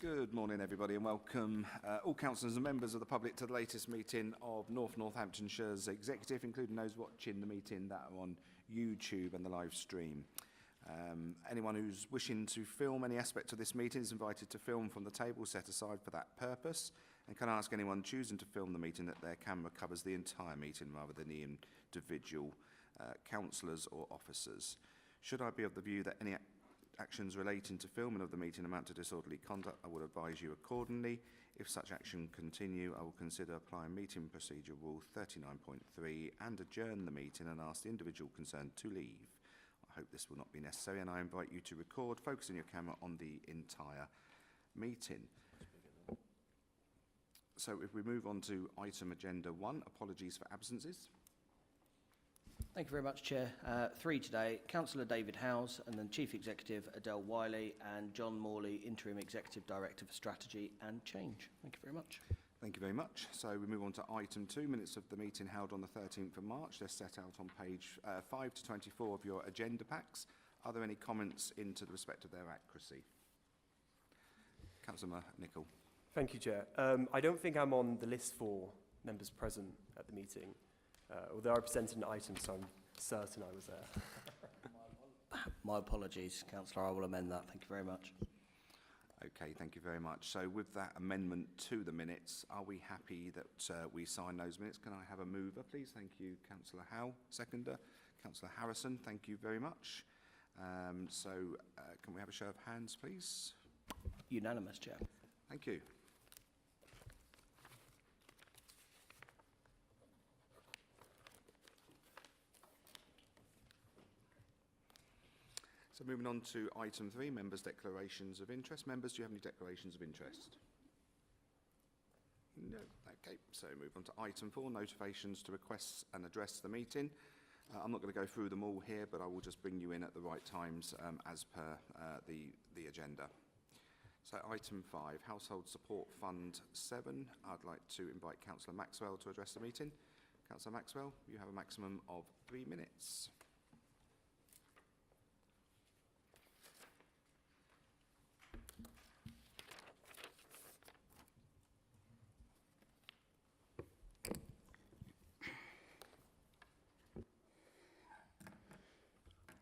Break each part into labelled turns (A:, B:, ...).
A: Good morning, everybody, and welcome all councillors and members of the public to the latest meeting of North Northamptonshire's Executive, including those watching the meeting that are on YouTube and the live stream. Anyone who's wishing to film any aspect of this meeting is invited to film from the table set aside for that purpose. And can I ask anyone choosing to film the meeting that their camera covers the entire meeting rather than the individual councillors or officers? Should I be of the view that any actions relating to filming of the meeting amount to disorderly conduct, I will advise you accordingly. If such action continue, I will consider applying meeting procedure rule 39.3 and adjourn the meeting and ask the individual concerned to leave. I hope this will not be necessary, and I invite you to record, focusing your camera on the entire meeting. So if we move on to item agenda 1, apologies for absences.
B: Thank you very much, Chair. 3 today, Councillor David Howes, and then Chief Executive Adele Wiley, and John Morley, Interim Executive Director for Strategy and Change. Thank you very much.
A: Thank you very much. So we move on to item 2, minutes of the meeting held on the 13th of March. They're set out on page 5 to 24 of your agenda packs. Are there any comments into the respect of their accuracy? Councillor Nicholl.
C: Thank you, Chair. I don't think I'm on the list for members present at the meeting. Although I presented an item, so I'm certain I was there.
B: My apologies, Councillor. I will amend that. Thank you very much.
A: Okay, thank you very much. So with that amendment to the minutes, are we happy that we sign those minutes? Can I have a mover, please? Thank you, Councillor Howe. Seconder, Councillor Harrison. Thank you very much. Can we have a show of hands, please?
B: Unanimous, Chair.
A: Thank you. So moving on to item 3, members' declarations of interest. Members, do you have any declarations of interest? No. Okay, so move on to item 4, notifications to requests and address the meeting. I'm not going to go through them all here, but I will just bring you in at the right times as per the agenda. So item 5, Household Support Fund 7. I'd like to invite Councillor Maxwell to address the meeting. Councillor Maxwell, you have a maximum of 3 minutes.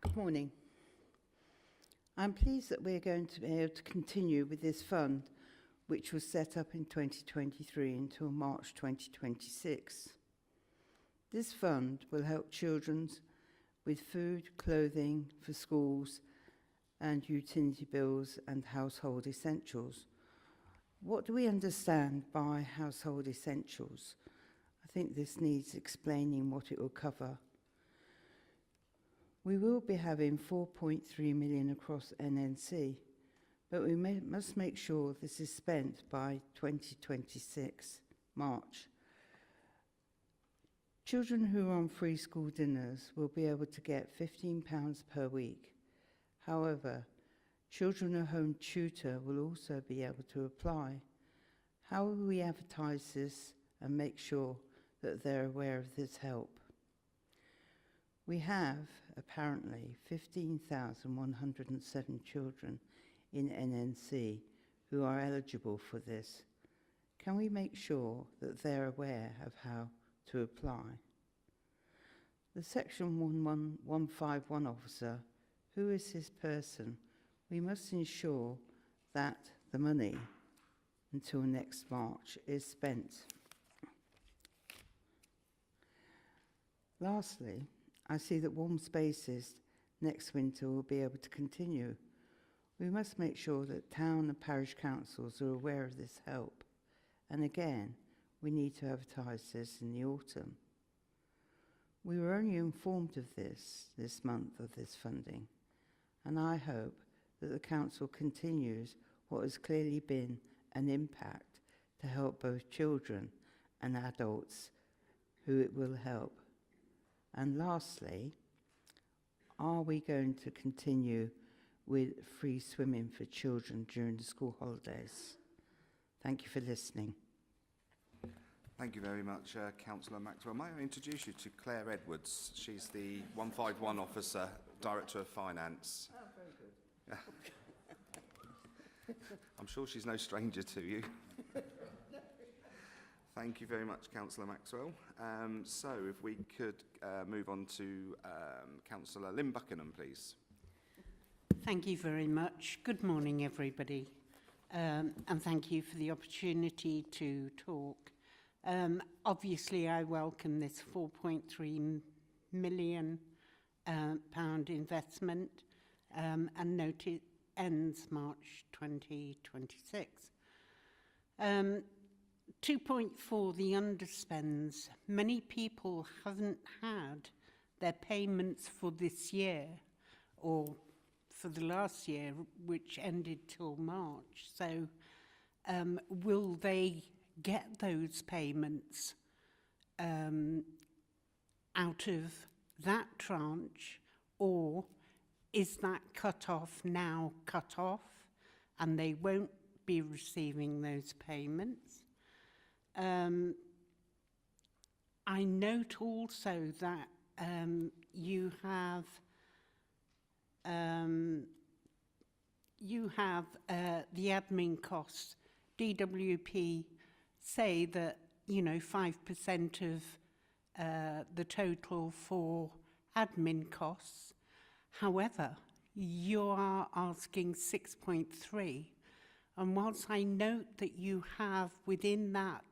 D: Good morning. I'm pleased that we're going to be able to continue with this fund, which was set up in 2023 until March 2026. This fund will help children with food, clothing for schools, and utility bills and household essentials. What do we understand by household essentials? I think this needs explaining what it will cover. We will be having 4.3 million across NNC, but we must make sure this is spent by 2026 March. Children who are on free school dinners will be able to get £15 per week. However, children at home tutor will also be able to apply. How will we advertise this and make sure that they're aware of this help? We have, apparently, 15,107 children in NNC who are eligible for this. Can we make sure that they're aware of how to apply? The Section 15151 officer, who is this person? We must ensure that the money until next March is spent. Lastly, I see that warm spaces next winter will be able to continue. We must make sure that town and parish councils are aware of this help. And again, we need to advertise this in the autumn. We were only informed of this month of this funding, and I hope that the council continues what has clearly been an impact to help both children and adults who it will help. And lastly, are we going to continue with free swimming for children during the school holidays? Thank you for listening.
A: Thank you very much, Councillor Maxwell. May I introduce you to Claire Edwards? She's the 151 Officer, Director of Finance.
D: Oh, very good.
A: sure she's no stranger to you. Thank you very much, Councillor Maxwell. So if we could move on to Councillor Lynn Buckingham, please.
E: Thank you very much. Good morning, everybody. And thank you for the opportunity to talk. Obviously, I welcome this £4.3 million pound investment and note it ends March 2026. 2.4, the underspends. Many people haven't had their payments for this year or for the last year, which ended till March. So will they get those payments out of that tranche, or is that cut-off now cut off and they won't be receiving those payments? I note also that you have the admin costs. DWP say that, you know, 5% of the total for admin costs. However, you are asking 6.3, and whilst I note that you have within that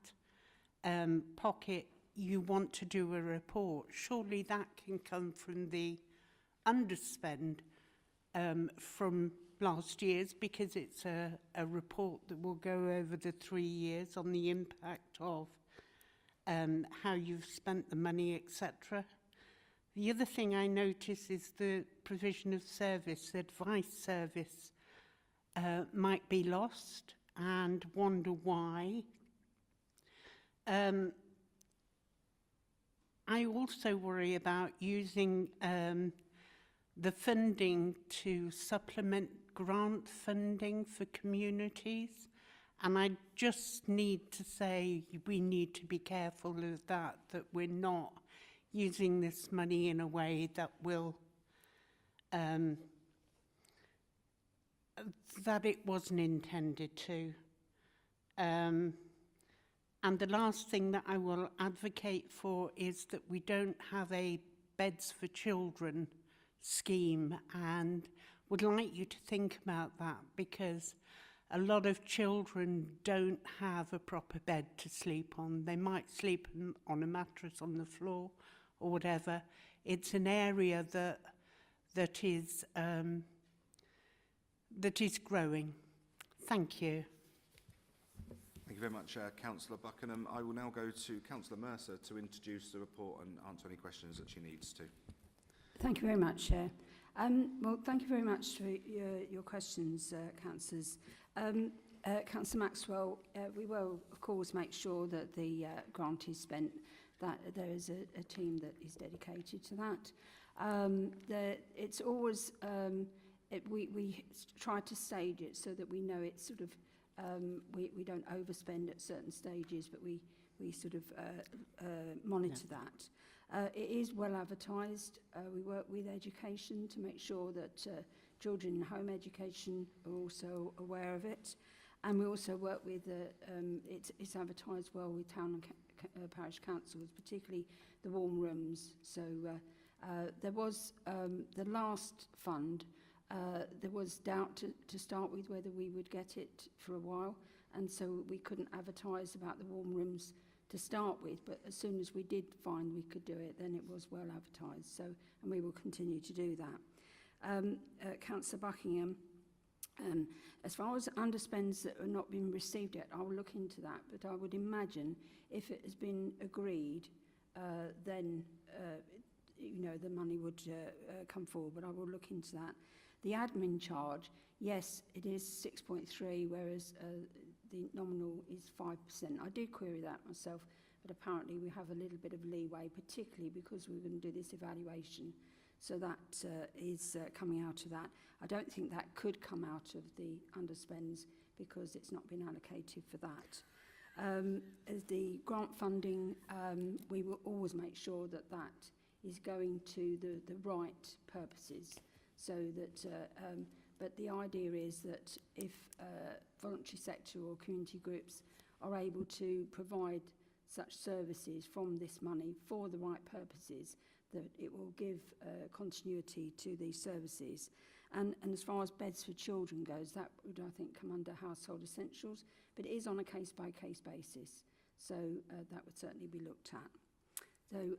E: pocket, you want to do a report, surely that can come from the underspend from last year's, because it's a report that will go over the 3 years on the impact of how you've spent the money, etc. The other thing I notice is the provision of service, advice service might be lost, and wonder why. I also worry about using the funding to supplement grant funding for communities, and I just need to say we need to be careful of that we're not using this money in a way that will that it wasn't intended to. And the last thing that I will advocate for is that we don't have a Beds for Children scheme, and would like you to think about that, because a lot of children don't have a proper bed to sleep on. They might sleep on a mattress on the floor or whatever. It's an area that is growing. Thank you.
A: Thank you very much, Councillor Buckingham. I will now go to Councillor Mercer to introduce the report and answer any questions that she needs to.
F: Thank you very much, Chair. Well, thank you very much for your questions, Councillors. Councillor Maxwell, we will, of course, make sure that the grant is spent, that there is a team that is dedicated to that. It's always, we try to stage it so that we know it's sort of, we don't overspend at certain stages, but we sort of monitor that. It is well advertised. We work with education to make sure that children in home education are also aware of it. And we also work with, it's advertised well with town and parish councils, particularly the warm rooms. So there was the last fund, there was doubt to start with whether we would get it for a while. And so we couldn't advertise about the warm rooms to start with, but as soon as we did find we could do it, then it was well advertised. So, and we will continue to do that. Councillor Buckingham, as far as underspends that are not being received yet, I will look into that, but I would imagine if it has been agreed, then you know, the money would come forward, but I will look into that. The admin charge, yes, it is 6.3, whereas the nominal is 5%. I did query that myself, but apparently we have a little bit of leeway, particularly because we're going to do this evaluation. So that is coming out of that. I don't think that could come out of the underspends because it's not been allocated for that. As the grant funding, we will always make sure that that is going to the right purposes, so that but the idea is that if voluntary sector or community groups are able to provide such services from this money for the right purposes, that it will give continuity to these services. And as far as beds for children goes, that would, I think, come under household essentials, but it is on a case-by-case basis, so that would certainly be looked at. So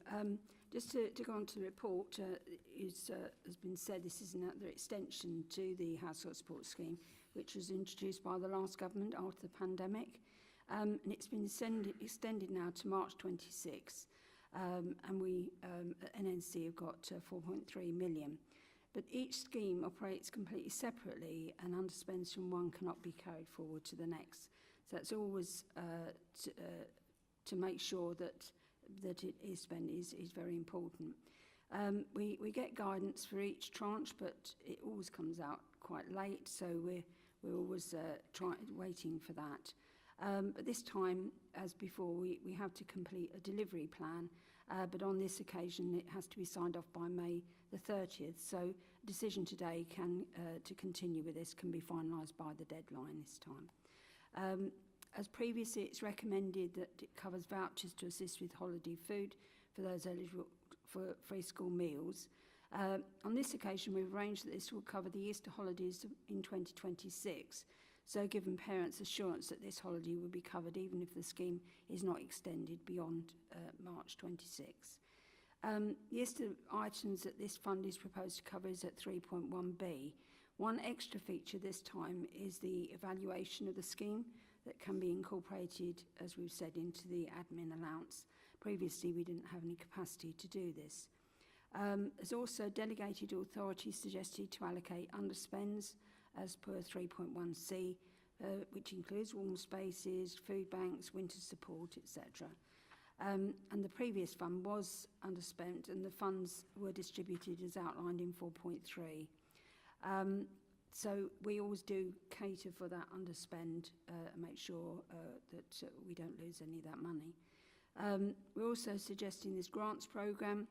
F: just to go on to the report, has been said, this is another extension to the household support scheme, which was introduced by the last government after the pandemic, and it's been extended now to March 26, and we at NNC have got 4.3 million. But each scheme operates completely separately, and underspends from one cannot be carried forward to the next. So it's always to make sure that it is spent is very important. We get guidance for each tranche, but it always comes out quite late, so we're always waiting for that. But this time, as before, we have to complete a delivery plan, but on this occasion it has to be signed off by May the 30th, so a decision today to continue with this can be finalised by the deadline this time. As previously, it's recommended that it covers vouchers to assist with holiday food for those eligible for free school meals. On this occasion, we've arranged that this will cover the Easter holidays in 2026, so giving parents assurance that this holiday will be covered even if the scheme is not extended beyond March 26. The list of items that this fund is proposed to cover is at 3.1b. One extra feature this time is the evaluation of the scheme that can be incorporated, as we've said, into the admin allowance. Previously, we didn't have any capacity to do this. There's also delegated authority suggested to allocate underspends as per 3.1c, which includes warm spaces, food banks, winter support, etc. And the previous fund was underspent, and the funds were distributed as outlined in 4.3. So we always do cater for that underspend and make sure that we don't lose any of that money. We're also suggesting this grants programme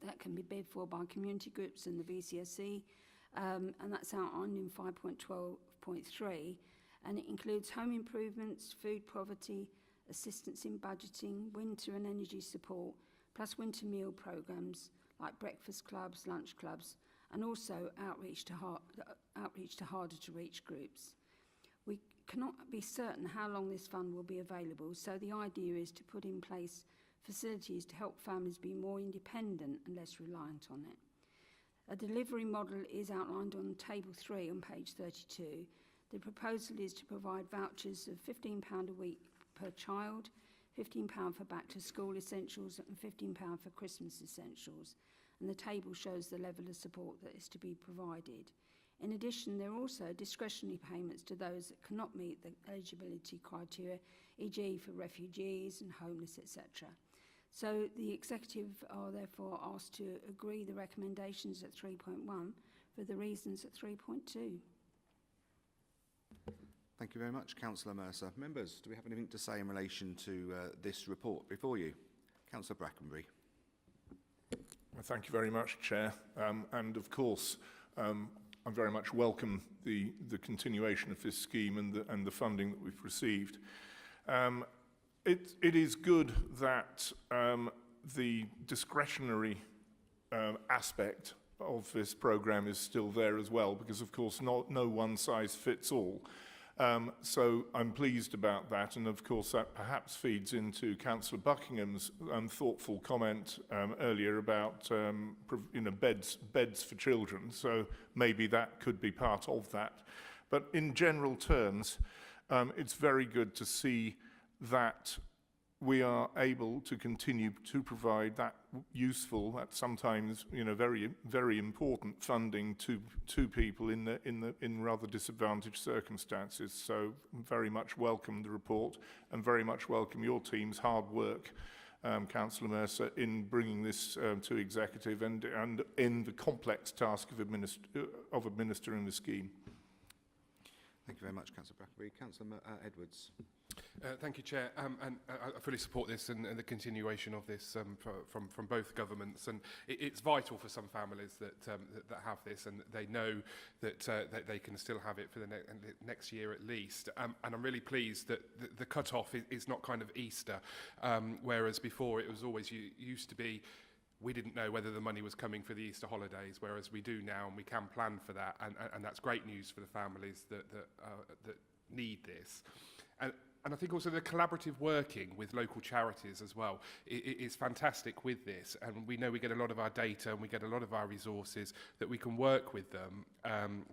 F: that can be bid for by community groups and the VCSE, and that's outlined in 5.12.3, and it includes home improvements, food poverty, assistance in budgeting, winter and energy support, plus winter meal programmes like breakfast clubs, lunch clubs, and also outreach to harder to reach groups. We cannot be certain how long this fund will be available, so the idea is to put in place facilities to help families be more independent and less reliant on it. A delivery model is outlined on table 3 on page 32. The proposal is to provide vouchers of £15 a week per child, £15 for back to school essentials and £15 for Christmas essentials. And the table shows the level of support that is to be provided. In addition, there are also discretionary payments to those that cannot meet the eligibility criteria, e.g. for refugees and homeless, etc. So the Executive are therefore asked to agree the recommendations at 3.1 for the reasons at 3.2.
A: Thank you very much, Councillor Mercer. Members, do we have anything to say in relation to this report before you? Councillor Brackenbury.
G: Well, thank you very much, Chair. And of course, I very much welcome the continuation of this scheme and the funding that we've received. It is good that the discretionary aspect of this programme is still there as well, because of course no one size fits all. So I'm pleased about that, and of course that perhaps feeds into Councillor Buckingham's thoughtful comment earlier about beds for children. So maybe that could be part of that. But in general terms, it's very good to see that we are able to continue to provide that useful, that sometimes very very important funding to people in rather disadvantaged circumstances. So very much welcome the report and very much welcome your team's hard work, Councillor Mercer, in bringing this to Executive and in the complex task of administering the scheme.
A: Thank you very much, Councillor Brackenbury. Councillor Edwards.
H: Thank you, Chair. And I fully support this and the continuation of this from both governments. And it's vital for some families that have this, and they know that they can still have it for the next year at least. And I'm really pleased that the cut-off is not kind of Easter, whereas before it was always used to be we didn't know whether the money was coming for the Easter holidays, whereas we do now, and we can plan for that, and that's great news for the families that need this. And I think also the collaborative working with local charities as well is fantastic with this. And we know we get a lot of our data and we get a lot of our resources that we can work with them,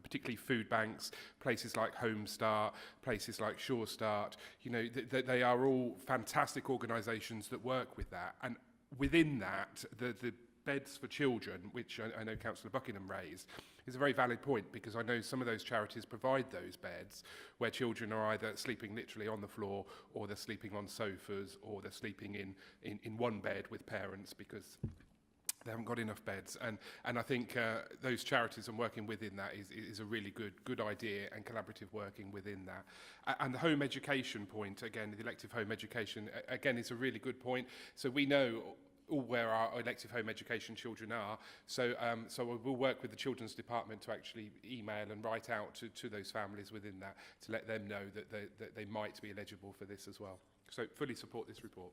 H: particularly food banks, places like Home Start, places like Sure Start. You know, they are all fantastic organisations that work with that. And within that, the beds for children, which I know Councillor Buckingham raised, is a very valid point, because I know some of those charities provide those beds where children are either sleeping literally on the floor, or they're sleeping on sofas, or they're sleeping in one bed with parents because they haven't got enough beds. And I think those charities and working within that is a really good idea, and collaborative working within that. And the home education point, again, the elective home education, again, is a really good point. So we know all where our elective home education children are. So we'll work with the Children's Department to actually email and write out to those families within that to let them know that they might be eligible for this as well. So fully support this report.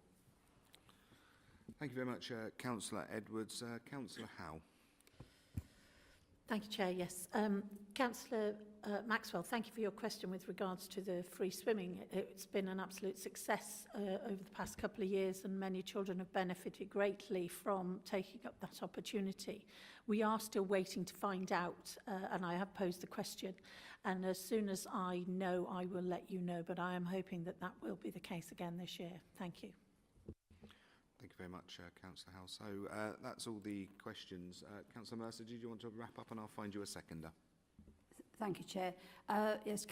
A: Thank you very much, Councillor Edwards. Councillor Howe.
I: Thank you, Chair. Yes. Councillor Maxwell, thank you for your question with regards to the free swimming. It's been an absolute success over the past couple of years, and many children have benefited greatly from taking up that opportunity. We are still waiting to find out, and I have posed the question, and as soon as I know, I will let you know, but I am hoping that that will be the case again this year. Thank you.
A: Thank you very much, Councillor Howe. So that's all the questions. Councillor Mercer, did you want to wrap up, and I'll find you a seconder?
F: Thank you, Chair. Yes,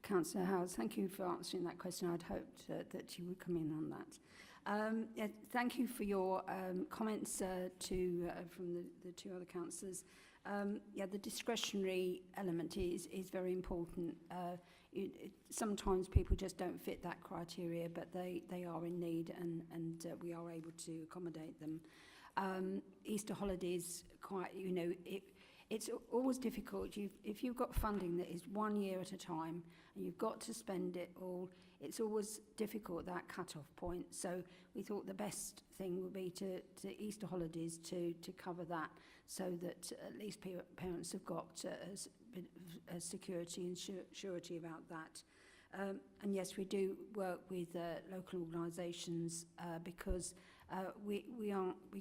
F: Councillor Howes, thank you for answering that question. I'd hoped that you would come in on that. Yeah, thank you for your comments from the two other councillors. Yeah, the discretionary element is very important. Sometimes people just don't fit that criteria, but they are in need, and we are able to accommodate them. Easter holidays, quite, you know, it's always difficult. If you've got funding that is 1 year at a time and you've got to spend it all, it's always difficult, that cut-off point. So we thought the best thing would be to Easter holidays to cover that, so that at least parents have got a security and surety about that. And yes, we do work with local organisations because we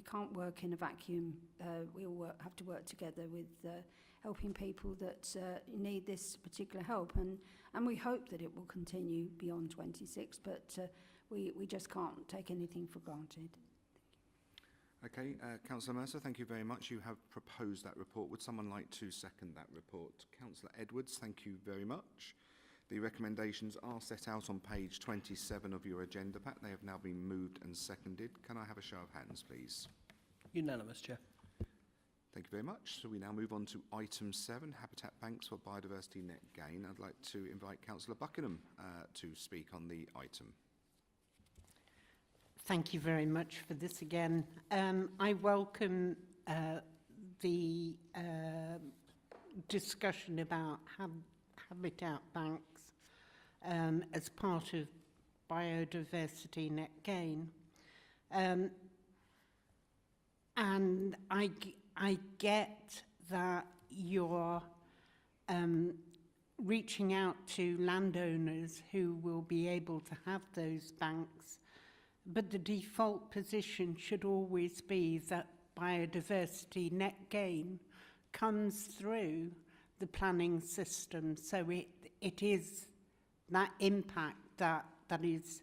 F: can't work in a vacuum. We all have to work together with helping people that need this particular help, and we hope that it will continue beyond 26, but we just can't take anything for granted.
A: Okay, Councillor Mercer, thank you very much. You have proposed that report. Would someone like to second that report? Councillor Edwards, thank you very much. The recommendations are set out on page 27 of your agenda pack. They have now been moved and seconded. Can I have a show of hands, please?
B: Unanimous, Chair.
A: Thank you very much. So we now move on to item 7, Habitat Banks for Biodiversity Net Gain. I'd like to invite Councillor Buckingham to speak on the item.
E: Thank you very much for this again. I welcome the discussion about habitat banks as part of biodiversity net gain. And I get that you're reaching out to landowners who will be able to have those banks, but the default position should always be that biodiversity net gain comes through the planning system, so it is that impact that is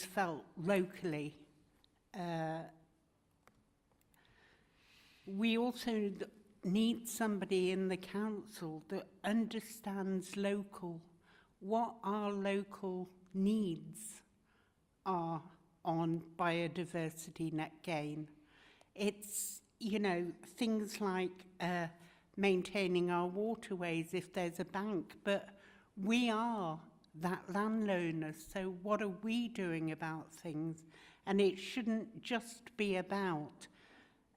E: felt locally. We also need somebody in the council that understands what our local needs are on biodiversity net gain. It's, you know, things like maintaining our waterways if there's a bank, but we are that landowner, so what are we doing about things? And it shouldn't just be about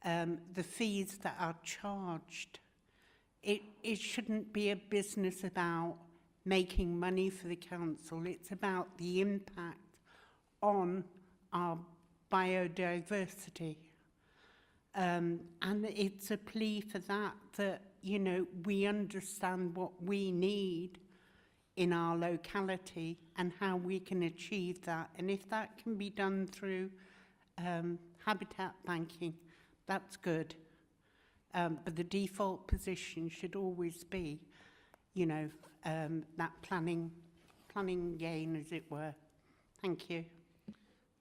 E: the fees that are charged. It shouldn't be a business about making money for the council. It's about the impact on our biodiversity. And it's a plea for that, you know, we understand what we need in our locality and how we can achieve that. And if that can be done through habitat banking, that's good. But the default position should always be, you know, that planning gain, as it were. Thank you.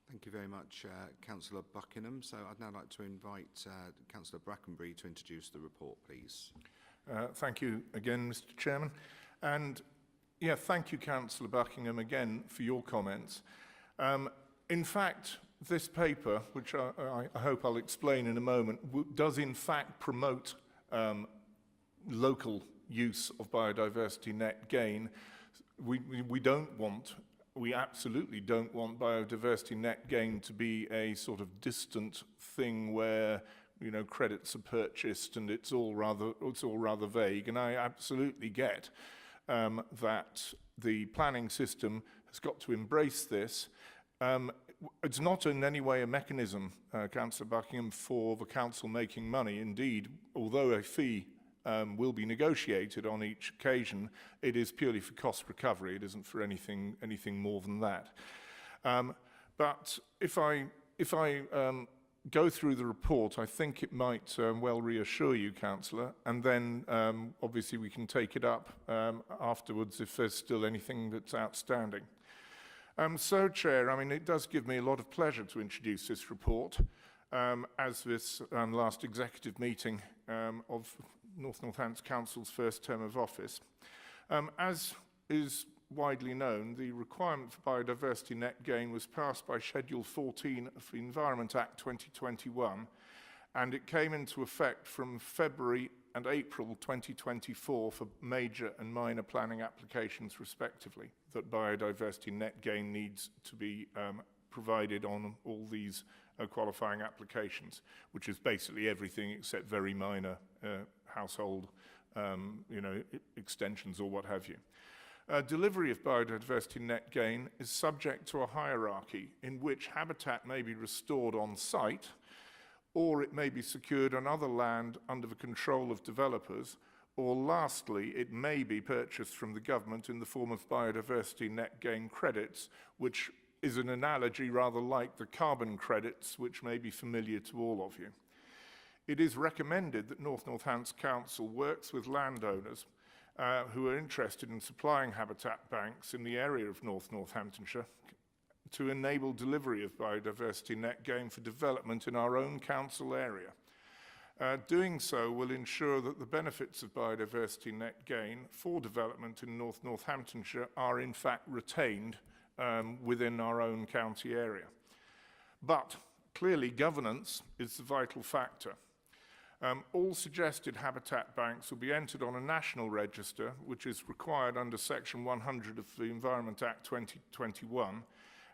A: Thank you very much, Councillor Buckingham. So I'd now like to invite Councillor Brackenbury to introduce the report, please.
G: Thank you again, Mr. Chairman. And yeah, thank you, Councillor Buckingham, again for your comments. In fact, this paper, which I hope I'll explain in a moment, does in fact promote local use of biodiversity net gain. We absolutely don't want biodiversity net gain to be a sort of distant thing where, you know, credits are purchased and it's all rather vague. And I absolutely get that the planning system has got to embrace this. It's not in any way a mechanism, Councillor Buckingham, for the council making money. Indeed, although a fee will be negotiated on each occasion, it is purely for cost recovery. It isn't for anything more than that. But if I go through the report, I think it might well reassure you, Councillor, and then obviously we can take it up afterwards if there's still anything that's outstanding. So, Chair, I mean, it does give me a lot of pleasure to introduce this report as this last executive meeting of North Northampton Council's first term of office. As is widely known, the requirement for biodiversity net gain was passed by Schedule 14 of the Environment Act 2021, and it came into effect from February and April 2024 for major and minor planning applications respectively, that biodiversity net gain needs to be provided on all these qualifying applications, which is basically everything except very minor household extensions or what have you. Delivery of biodiversity net gain is subject to a hierarchy in which habitat may be restored on site, or it may be secured on other land under the control of developers, or lastly, it may be purchased from the government in the form of biodiversity net gain credits, which is an analogy rather like the carbon credits, which may be familiar to all of you. It is recommended that North Northampton Council works with landowners who are interested in supplying habitat banks in the area of North Northamptonshire to enable delivery of biodiversity net gain for development in our own council area. Doing so will ensure that the benefits of biodiversity net gain for development in North Northamptonshire are in fact retained within our own county area. But clearly governance is the vital factor. All suggested habitat banks will be entered on a national register, which is required under Section 100 of the Environment Act 2021,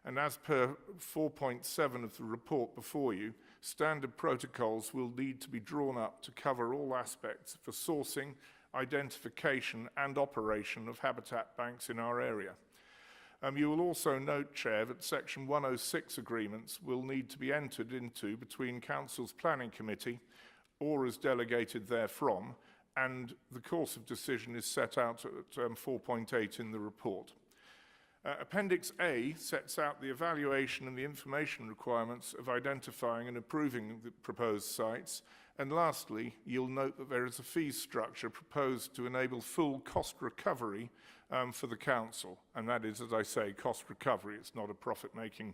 G: and as per 4.7 of the report before you, standard protocols will need to be drawn up to cover all aspects of the sourcing, identification and operation of habitat banks in our area. You will also note, Chair, that Section 106 agreements will need to be entered into between Council's Planning Committee or as delegated therefrom, and the course of decision is set out at 4.8 in the report. Appendix A sets out the evaluation and the information requirements of identifying and approving the proposed sites. And lastly, you'll note that there is a fee structure proposed to enable full cost recovery for the council. And that is, as I say, cost recovery. It's not a profit-making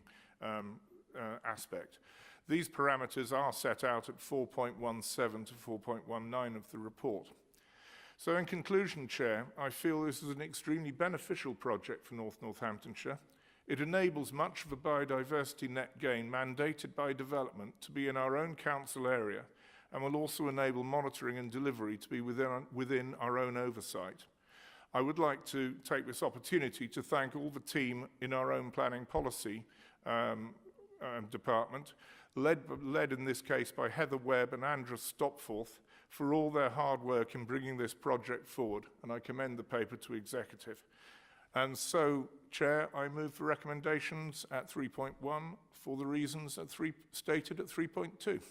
G: aspect. These parameters are set out at 4.17 to 4.19 of the report. So in conclusion, Chair, I feel this is an extremely beneficial project for North Northamptonshire. It enables much of the biodiversity net gain mandated by development to be in our own council area, and will also enable monitoring and delivery to be within our own oversight. I would like to take this opportunity to thank all the team in our own planning policy department, led in this case by Heather Webb and Andrew Stopforth, for all their hard work in bringing this project forward, and I commend the paper to Executive. And so, Chair, I move for recommendations at 3.1 for the reasons stated at 3.2.
A: Thank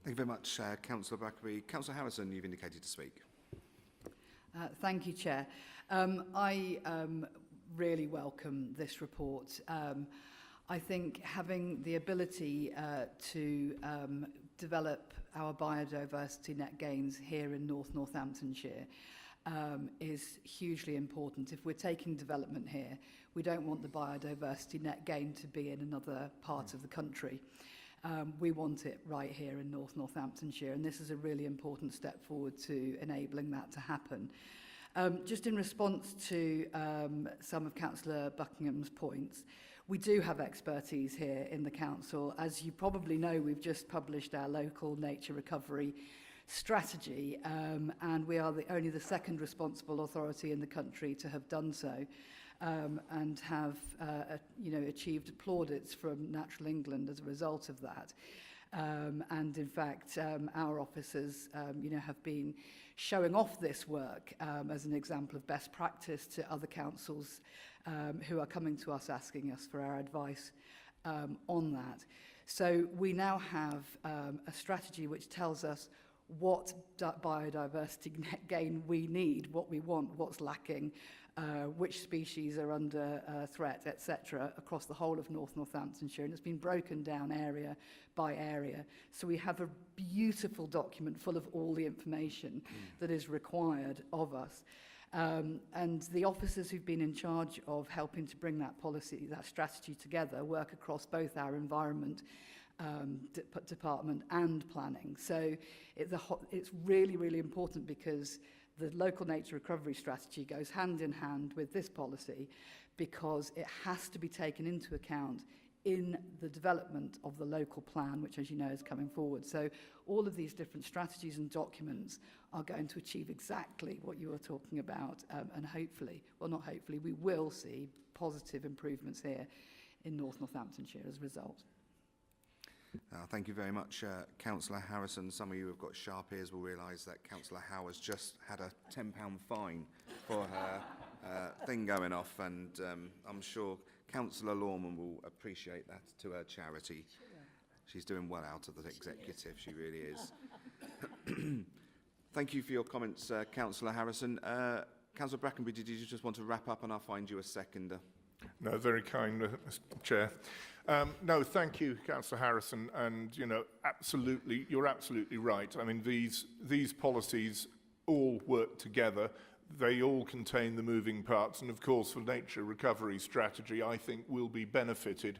A: you very much, Councillor Brackenbury. Councillor Harrison, you've indicated to speak.
J: Thank you, Chair. I really welcome this report. I think having the ability to develop our biodiversity net gains here in Northamptonshire is hugely important. If we're taking development here, we don't want the biodiversity net gain to be in another part of the country. We want it right here in Northamptonshire, and this is a really important step forward to enabling that to happen. Just in response to some of Councillor Buckingham's points, we do have expertise here in the Council. As you probably know, we've just published our local nature recovery strategy, and we are only the second responsible authority in the country to have done so, and have achieved plaudits from Natural England as a result of that. And in fact, our officers have been showing off this work as an example of best practice to other councils who are coming to us asking us for our advice on that. So we now have a strategy which tells us what biodiversity net gain we need, what we want, what's lacking, which species are under threat, etc., across the whole of Northamptonshire. And it's been broken down area by area. So we have a beautiful document full of all the information that is required of us. And the officers who've been in charge of helping to bring that policy, that strategy together, work across both our environment department and planning. So it's really, really important, because the local nature recovery strategy goes hand in hand with this policy, because it has to be taken into account in the development of the local plan, which, as you know, is coming forward. So all of these different strategies and documents are going to achieve exactly what you were talking about, and hopefully, well, not hopefully, we will see positive improvements here in Northamptonshire as a result.
A: Thank you very much, Councillor Harrison. Some of you who've got sharp ears will realise that Councillor Howe has just had a £10 fine for her thing going off, and I'm sure Councillor Lorman will appreciate that to her charity. She's doing well out of the executive, she really is. Thank you for your comments, Councillor Harrison. Councillor Brackenbury, did you just want to wrap up, and I'll find you a seconder?
G: No, very kind, Chair. No, thank you, Councillor Harrison, and absolutely, you're absolutely right. I mean, these policies all work together. They all contain the moving parts, and of course, the nature recovery strategy, I think, will be benefited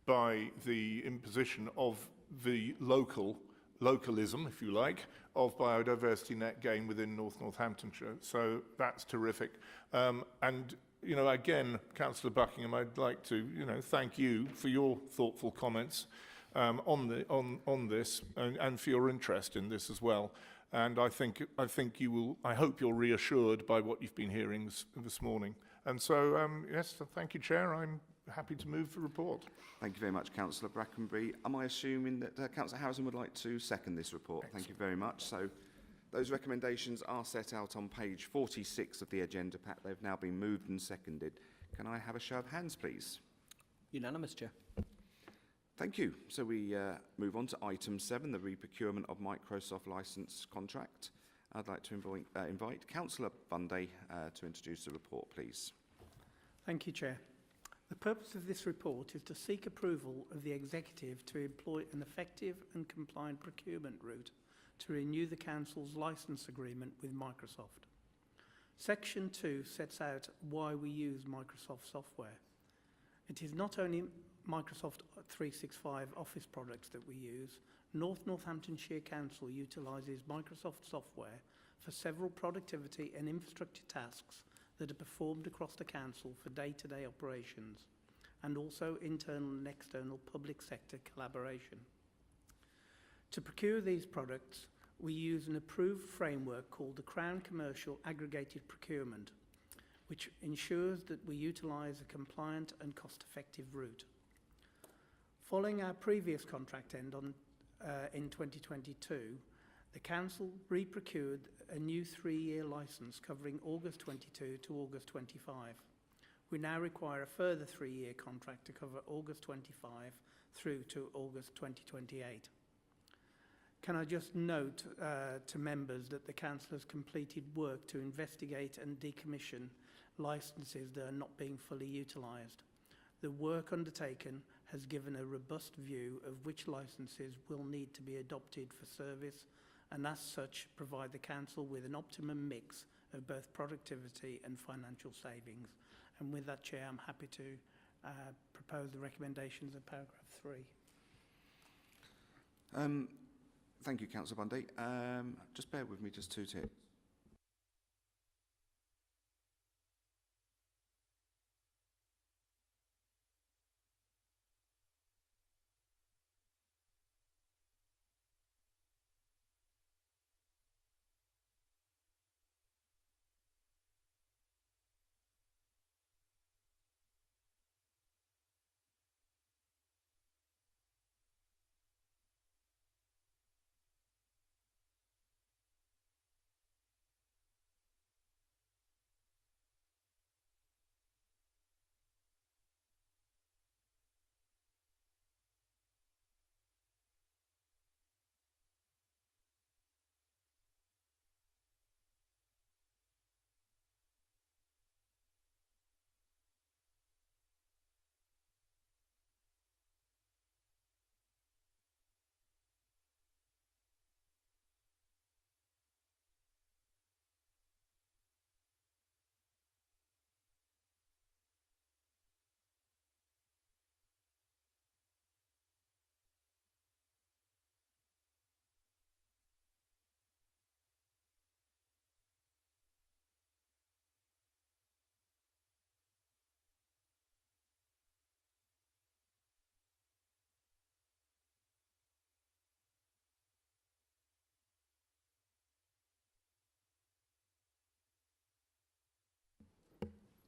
G: by the imposition of the localism, if you like, of biodiversity net gain within Northamptonshire. So that's terrific. And again, Councillor Buckingham, I'd like to, thank you for your thoughtful comments on this, and for your interest in this as well. And I think you will. I hope you're reassured by what you've been hearing this morning. And so, yes, thank you, Chair. I'm happy to move the report.
A: Thank you very much, Councillor Brackenbury. Am I assuming that Councillor Harrison would like to second this report? Excellent. Thank you very much. So, those recommendations are set out on page 46 of the agenda pack. They've now been moved and seconded. Can I have a show of hands, please?
B: Unanimous, Chair.
A: Thank you. So we move on to item 7, the reprocurement of Microsoft licence contract. I'd like to invite Councillor Bunday to introduce the report, please.
K: Thank you, Chair. The purpose of this report is to seek approval of the Executive to employ an effective and compliant procurement route to renew the Council's licence agreement with Microsoft. Section 2 sets out why we use Microsoft software. It is not only Microsoft 365 Office products that we use. Northamptonshire Council utilises Microsoft software for several productivity and infrastructure tasks that are performed across the Council for day-to-day operations, and also internal and external public sector collaboration. To procure these products, we use an approved framework called the Crown Commercial Aggregated Procurement, which ensures that we utilise a compliant and cost-effective route. Following our previous contract end in 2022, the Council re-procured a new 3-year licence covering August 22 to August 25. We now require a further 3-year contract to cover August 25 through to August 2028. Can I just note to members that the Council has completed work to investigate and decommission licences that are not being fully utilised. The work undertaken has given a robust view of which licences will need to be adopted for service, and as such provide the Council with an optimum mix of both productivity and financial savings. And with that, Chair, I'm happy to propose the recommendations of paragraph 3.
A: Thank you, Councillor Bundy. Just bear with me just 2 ticks.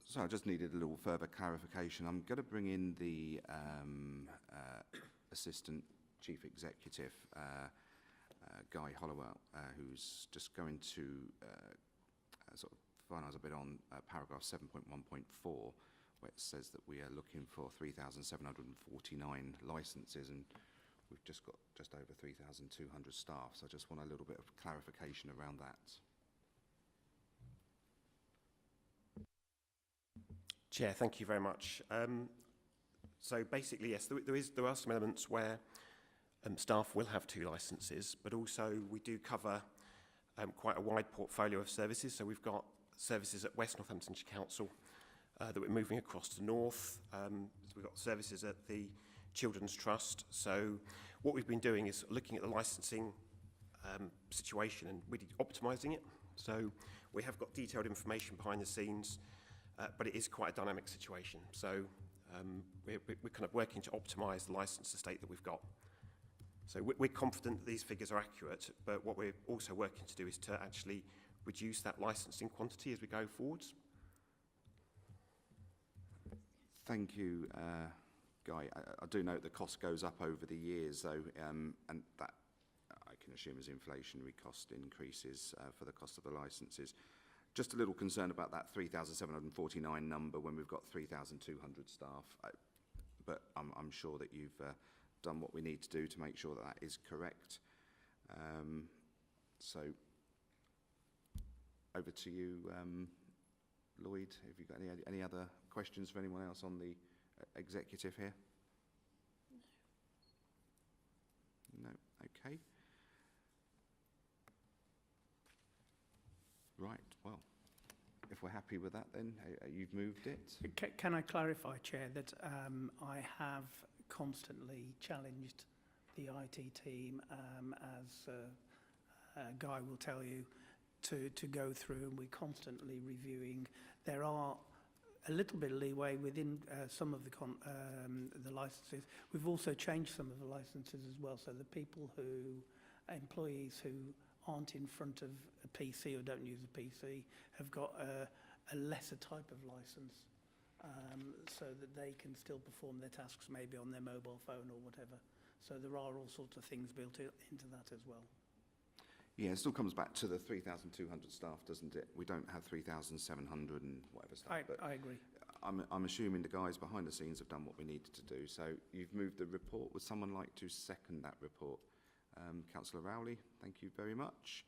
A: So I just needed a little further clarification. I'm going to bring in the Assistant Chief Executive, Guy Hollowell, who's just going to sort of finalise a bit on paragraph 7.1.4, where it says that we are looking for 3,749 licences, and we've just got just over 3,200 staff. So I just want a little bit of clarification around that.
L: Chair, thank you very much. So basically, yes, there are some elements where staff will have 2 licences, but also we do cover quite a wide portfolio of services. So we've got services at West Northamptonshire Council that we're moving across to North. We've got services at the Children's Trust. So what we've been doing is looking at the licensing situation and really optimising it. So we have got detailed information behind the scenes, but it is quite a dynamic situation. So we're kind of working to optimise the licence estate that we've got. So we're confident that these figures are accurate, but what we're also working to do is to actually reduce that licensing quantity as we go forwards.
A: Thank you, Guy. I do note the cost goes up over the years, though, and that I can assume is inflationary cost increases for the cost of the licences. Just a little concerned about that 3,749 number when we've got 3,200 staff, but I'm sure that you've done what we need to do to make sure that that is correct. So over to you, Lloyd. Have you got any other questions for anyone else on the executive here? No. Okay. Right, well, if we're happy with that then, you've moved it.
K: Can I clarify, Chair, that I have constantly challenged the IT team, as Guy will tell you, to go through, and we're constantly reviewing. There are a little bit of leeway within some of the licences. We've also changed some of the licences as well, so the people who employees who aren't in front of a PC or don't use a PC have got a lesser type of licence, so that they can still perform their tasks maybe on their mobile phone or whatever. So there are all sorts of things built into that as well.
A: Yeah, it still comes back to the 3,200 staff, doesn't it? We don't have 3,700 and whatever staff.
K: I agree.
A: I'm assuming the guys behind the scenes have done what we needed to do. So you've moved the report. Would someone like to second that report? Councillor Rowley, thank you very much.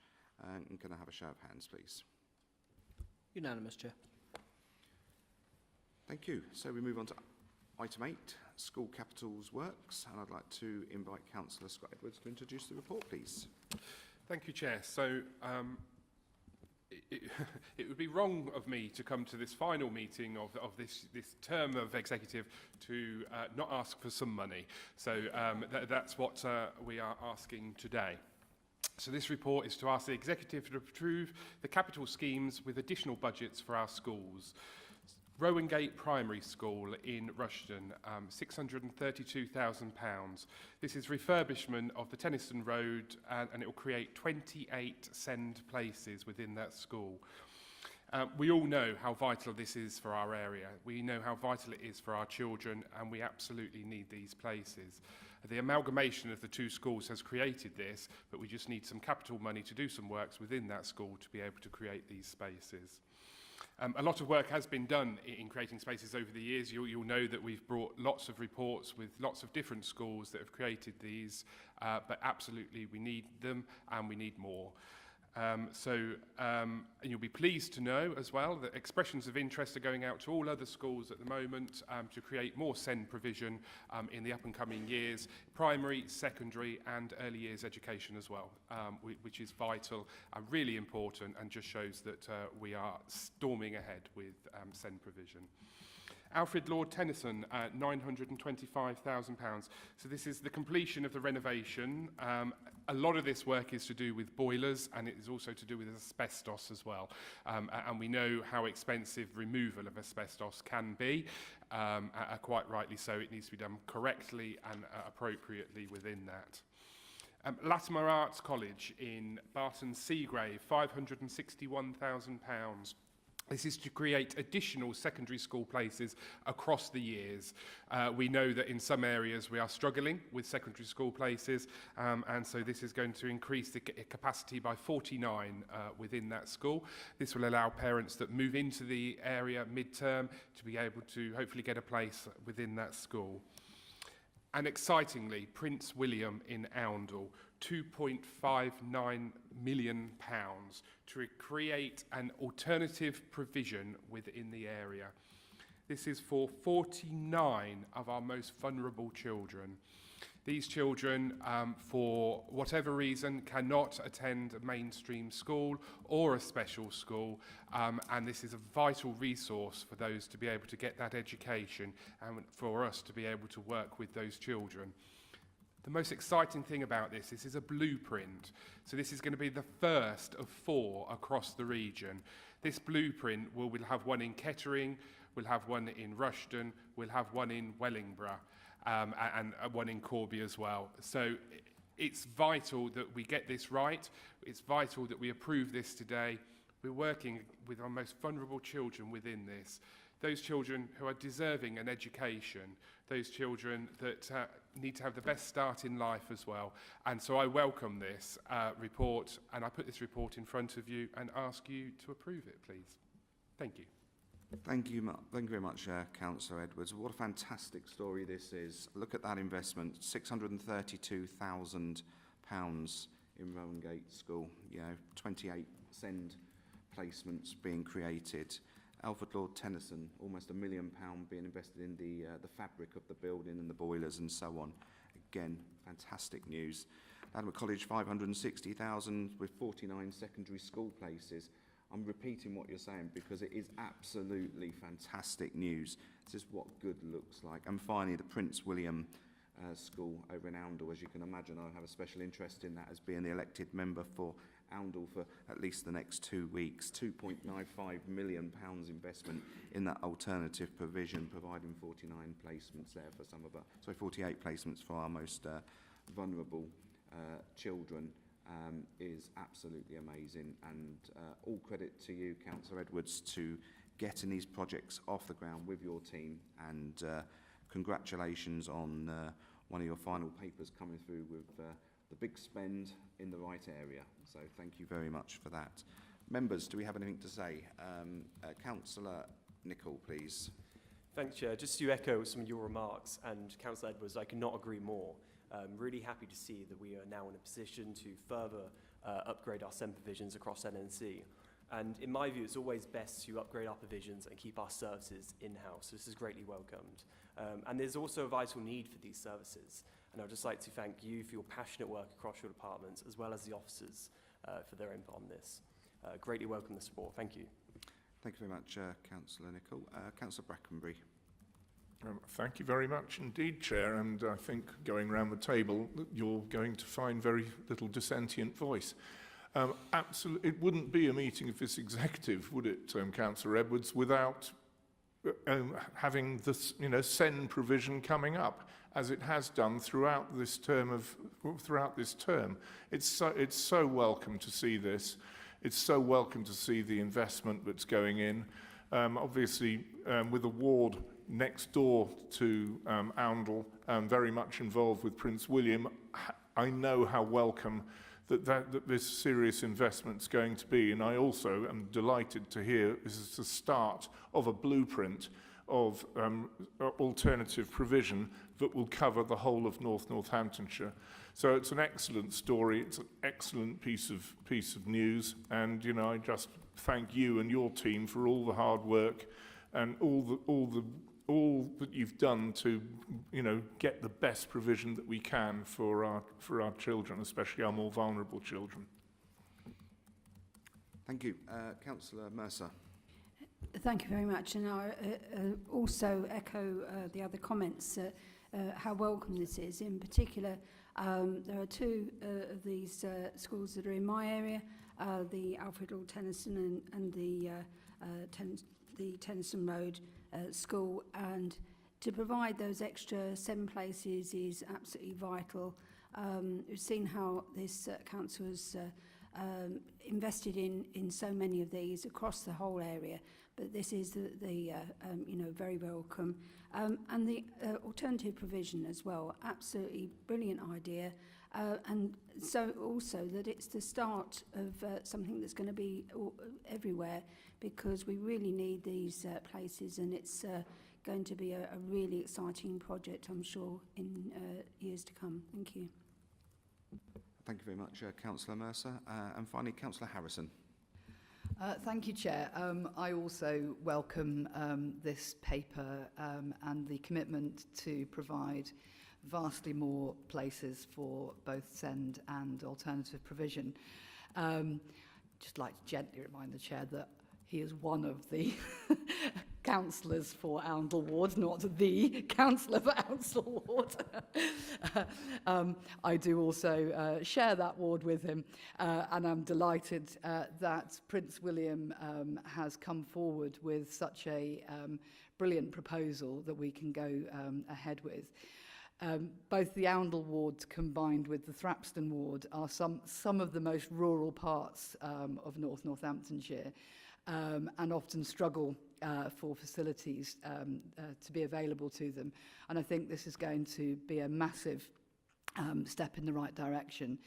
A: And can I have a show of hands, please?
B: Unanimous, Chair.
A: Thank you. So we move on to item 8, School Capitals Works. And I'd like to invite Councillor Scott Edwards to introduce the report, please.
H: Thank you, Chair. So it would be wrong of me to come to this final meeting of this term of executive to not ask for some money. So that's what we are asking today. So this report is to ask the executive to approve the capital schemes with additional budgets for our schools. Rowangate Primary School in Rushden, £632,000. This is refurbishment of the Tennyson Road, and it will create 28 SEND places within that school. We all know how vital this is for our area. We know how vital it is for our children, and we absolutely need these places. The amalgamation of the two schools has created this, but we just need some capital money to do some works within that school to be able to create these spaces. A lot of work has been done in creating spaces over the years. You'll know that we've brought lots of reports with lots of different schools that have created these, but absolutely we need them and we need more. And you'll be pleased to know as well that expressions of interest are going out to all other schools at the moment to create more SEND provision in the up and coming years, primary, secondary and early years education as well, which is vital and really important and just shows that we are storming ahead with SEND provision. Alfred Lord Tennyson, £925,000. So this is the completion of the renovation. A lot of this work is to do with boilers and it is also to do with asbestos as well. And we know how expensive removal of asbestos can be. Quite rightly so, it needs to be done correctly and appropriately within that. Latimer Arts College in Barton Seagrave, £561,000. This is to create additional secondary school places across the years. We know that in some areas we are struggling with secondary school places, and so this is going to increase the capacity by 49 within that school. This will allow parents that move into the area mid-term to be able to hopefully get a place within that school. And excitingly, Prince William in Oundle, £2.59 million to create an alternative provision within the area. This is for 49 of our most vulnerable children. These children, for whatever reason, cannot attend a mainstream school or a special school, and this is a vital resource for those to be able to get that education and for us to be able to work with those children. The most exciting thing about this is a blueprint. So this is going to be the first of 4 across the region. This blueprint we'll have one in Kettering, we'll have one in Rushden, we'll have one in Wellingborough, and one in Corby as well. So it's vital that we get this right. It's vital that we approve this today. We're working with our most vulnerable children within this. Those children who are deserving an education, those children that need to have the best start in life as well. And so I welcome this report, and I put this report in front of you and ask you to approve it, please. Thank you.
A: Thank you very much, Councillor Edwards. What a fantastic story this is. Look at that investment, £632,000 in Rowangate School. 28 SEND placements being created. Alfred Lord Tennyson, almost £1 million being invested in the fabric of the building and the boilers and so on. Again, fantastic news. Latimer College, £560,000 with 49 secondary school places. I'm repeating what you're saying because it is absolutely fantastic news. This is what good looks like. And finally, the Prince William School over in Oundle. As you can imagine, I have a special interest in that as being the elected member for Oundle for at least the next 2 weeks. £2.95 million investment in that alternative provision, providing 49 placements there for some of our, 48 placements for our most vulnerable children is absolutely amazing, and all credit to you, Councillor Edwards, to getting these projects off the ground with your team, and congratulations on one of your final papers coming through with the big spend in the right area. So thank you very much for that. Members, do we have anything to say? Councillor Nicholl, please.
C: Thanks, Chair. Just to echo some of your remarks, and Councillor Edwards, I cannot agree more. Really happy to see that we are now in a position to further upgrade our SEND provisions across NNC. And in my view, it's always best to upgrade our provisions and keep our services in-house. So this is greatly welcomed. And there's also a vital need for these services. And I'd just like to thank you for your passionate work across your departments, as well as the officers for their input on this. Greatly welcome the support. Thank you.
A: Thank you very much, Councillor Nicholl. Councillor Brackenbury.
G: Thank you very much indeed, Chair, and I think going round the table you're going to find very little dissentient voice. Absolutely, it wouldn't be a meeting of this executive, would it, Councillor Edwards, without having this, SEND provision coming up, as it has done throughout this term. It's so welcome to see this. It's so welcome to see the investment that's going in. Obviously, with a ward next door to Oundle, very much involved with Prince William, I know how welcome that this serious investment's going to be, and I also am delighted to hear this is the start of a blueprint of alternative provision that will cover the whole of Northamptonshire. So it's an excellent story. It's an excellent piece of news, and I just thank you and your team for all the hard work and all that you've done to get the best provision that we can for our children, especially our more vulnerable children.
A: Thank you. Councillor Mercer.
F: Thank you very much, and I also echo the other comments, how welcome this is. In particular, there are two of these schools that are in my area, the Alfred Lord Tennyson and the Tennyson Road school, and to provide those extra 7 places is absolutely vital. We've seen how this council has invested in so many of these across the whole area, but this is very welcome. And the alternative provision as well, absolutely brilliant idea. And so also that it's the start of something that's going to be everywhere, because we really need these places, and it's going to be a really exciting project, I'm sure, in years to come. Thank you.
A: Thank you very much, Councillor Mercer. And finally, Councillor Harrison.
J: Thank you, Chair. I also welcome this paper and the commitment to provide vastly more places for both SEND and alternative provision. Just like to gently remind the Chair that he is one of the councillors for Oundle Ward, not the councillor for Oundle Ward. I do also share that ward with him, and I'm delighted that Prince William has come forward with such a brilliant proposal that we can go ahead with. Both the Oundle ward combined with the Thrapston ward are some of the most rural parts of Northamptonshire, and often struggle for facilities to be available to them. And I think this is going to be a massive step in the right direction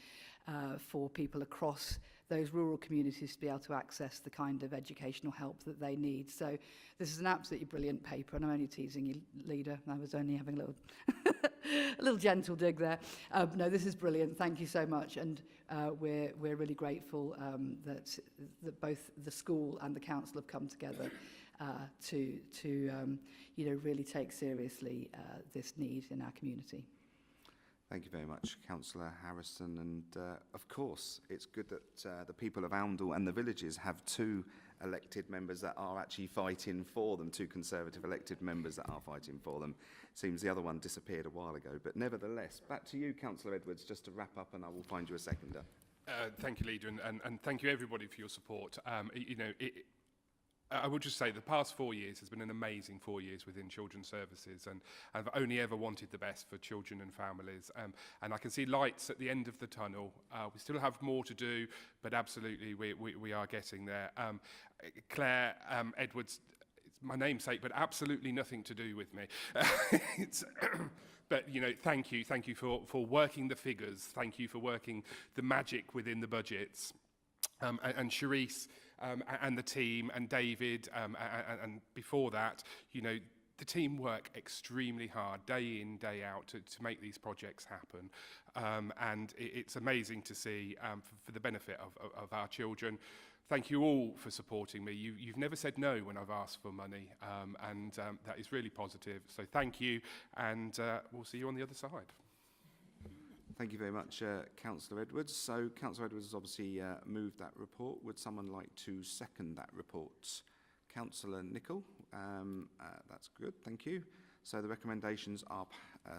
J: for people across those rural communities to be able to access the kind of educational help that they need. So this is an absolutely brilliant paper, and I'm only teasing you, Leader. I was only having a little a little gentle dig there. No, this is brilliant. Thank you so much, and we're really grateful that both the school and the council have come together to really take seriously this need in our community.
A: Thank you very much, Councillor Harrison. And of course, it's good that the people of Oundle and the villages have 2 elected members that are actually fighting for them, 2 Conservative elected members that are fighting for them. Seems the other one disappeared a while ago. But nevertheless, back to you, Councillor Edwards, just to wrap up, and I will find you a seconder.
H: Thank you, Leader, and thank you everybody for your support. I would just say the past 4 years has been an amazing 4 years within Children's Services, and I've only ever wanted the best for children and families. And I can see lights at the end of the tunnel. We still have more to do, but absolutely we are getting there. Claire Edwards, it's my namesake, but absolutely nothing to do with me. But, you know, thank you for working the figures. Thank you for working the magic within the budgets. And Charisse and the team and David and before that, you know, the team work extremely hard day in, day out to make these projects happen. And it's amazing to see for the benefit of our children. Thank you all for supporting me. You've never said no when I've asked for money, and that is really positive. So thank you, and we'll see you on the other side.
A: Thank you very much, Councillor Edwards. So Councillor Edwards has obviously moved that report. Would someone like to second that report? Councillor Nicholl, that's good, thank you. So the recommendations are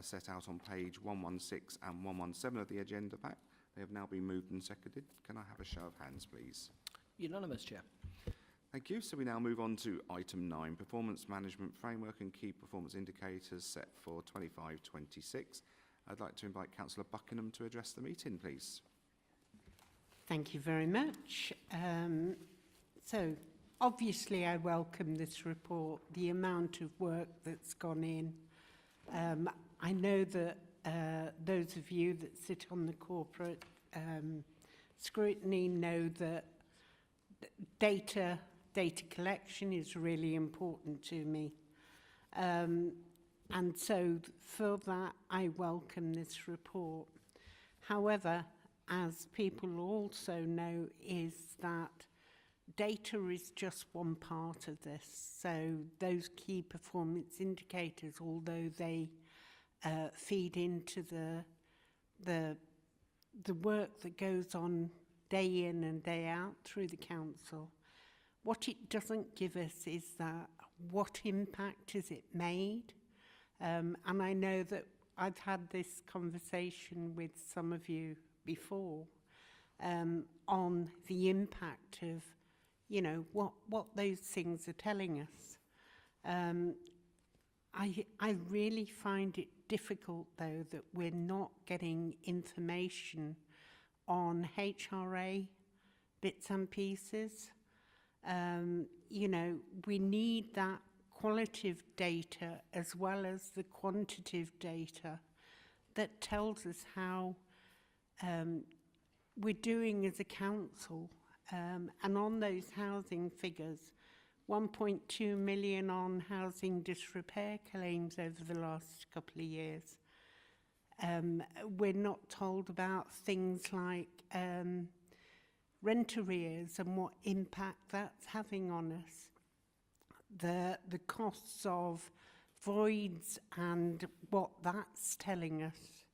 A: set out on page 116 and 117 of the agenda pack. They have now been moved and seconded. Can I have a show of hands, please?
B: Unanimous, Chair.
A: Thank you. So we now move on to item 9, Performance Management Framework and Key Performance Indicators set for 25-26. I'd like to invite Councillor Buckingham to address the meeting, please.
E: Thank you very much. So, obviously, I welcome this report, the amount of work that's gone in. I know that those of you that sit on the corporate scrutiny know that data collection is really important to me. And so for that, I welcome this report. However, as people also know, is that data is just one part of this. So those key performance indicators, although they feed into the work that goes on day in and day out through the council, what it doesn't give us is that what impact has it made? And I know that I've had this conversation with some of you before on the impact of, you know, what those things are telling us. I really find it difficult, though, that we're not getting information on HRA bits and pieces. You know, we need that qualitative data as well as the quantitative data that tells us how we're doing as a council. And on those housing figures, 1.2 million on housing disrepair claims over the last couple of years. We're not told about things like rent arrears and what impact that's having on us. The costs of voids and what that's telling us.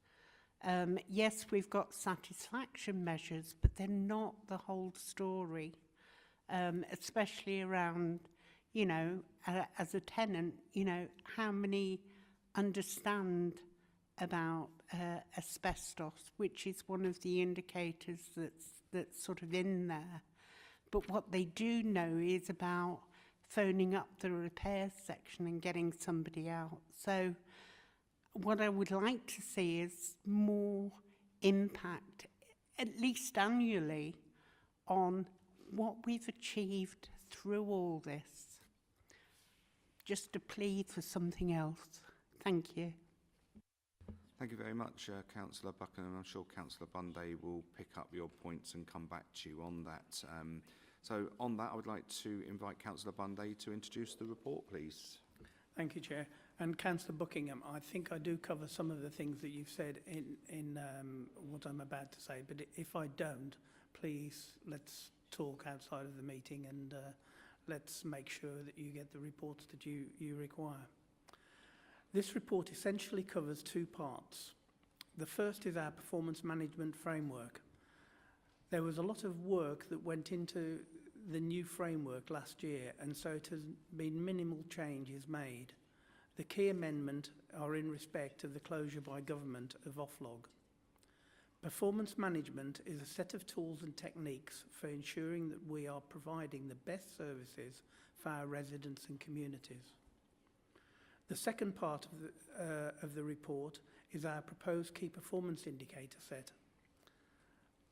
E: Yes, we've got satisfaction measures, but they're not the whole story, especially around, you know, as a tenant, you know, how many understand about asbestos, which is one of the indicators that's sort of in there. But what they do know is about phoning up the repair section and getting somebody out. So what I would like to see is more impact, at least annually, on what we've achieved through all this. Just a plea for something else. Thank you.
A: Thank you very much, Councillor Buckingham. I'm sure Councillor Bunday will pick up your points and come back to you on that. So on that, I would like to invite Councillor Bunday to introduce the report, please.
K: Thank you, Chair. And Councillor Buckingham, I think I do cover some of the things that you've said in what I'm about to say, but if I don't, please let's talk outside of the meeting and let's make sure that you get the reports that you require. This report essentially covers two parts. The first is our performance management framework. There was a lot of work that went into the new framework last year, and so it has been minimal changes made. The key amendment are in respect of the closure by government of Oflog. Performance management is a set of tools and techniques for ensuring that we are providing the best services for our residents and communities. The second part of the report is our proposed key performance indicator set.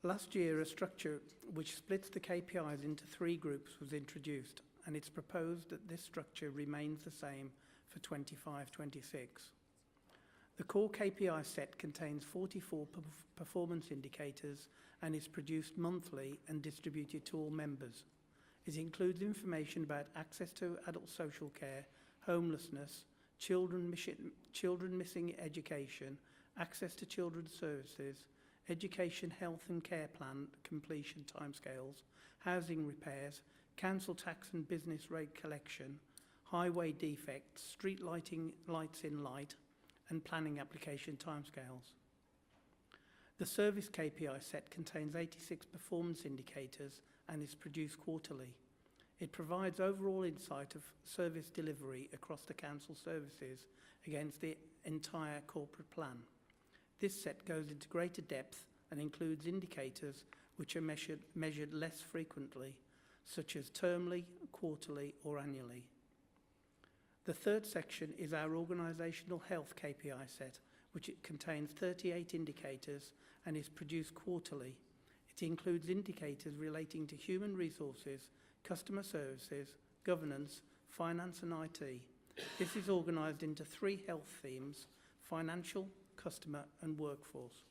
K: Last year, a structure which splits the KPIs into 3 groups was introduced, and it's proposed that this structure remains the same for 25-26. The core KPI set contains 44 performance indicators and is produced monthly and distributed to all members. It includes information about access to adult social care, homelessness, children missing education, access to children's services, education, health and care plan completion timescales, housing repairs, council tax and business rate collection, highway defects, street lighting, lights in light, and planning application timescales. The service KPI set contains 86 performance indicators and is produced quarterly. It provides overall insight of service delivery across the council services against the entire corporate plan. This set goes into greater depth and includes indicators which are measured less frequently, such as termly, quarterly or annually. The third section is our organisational health KPI set, which it contains 38 indicators and is produced quarterly. It includes indicators relating to human resources, customer services, governance, finance and IT. This is organised into 3 health themes: financial, customer and workforce.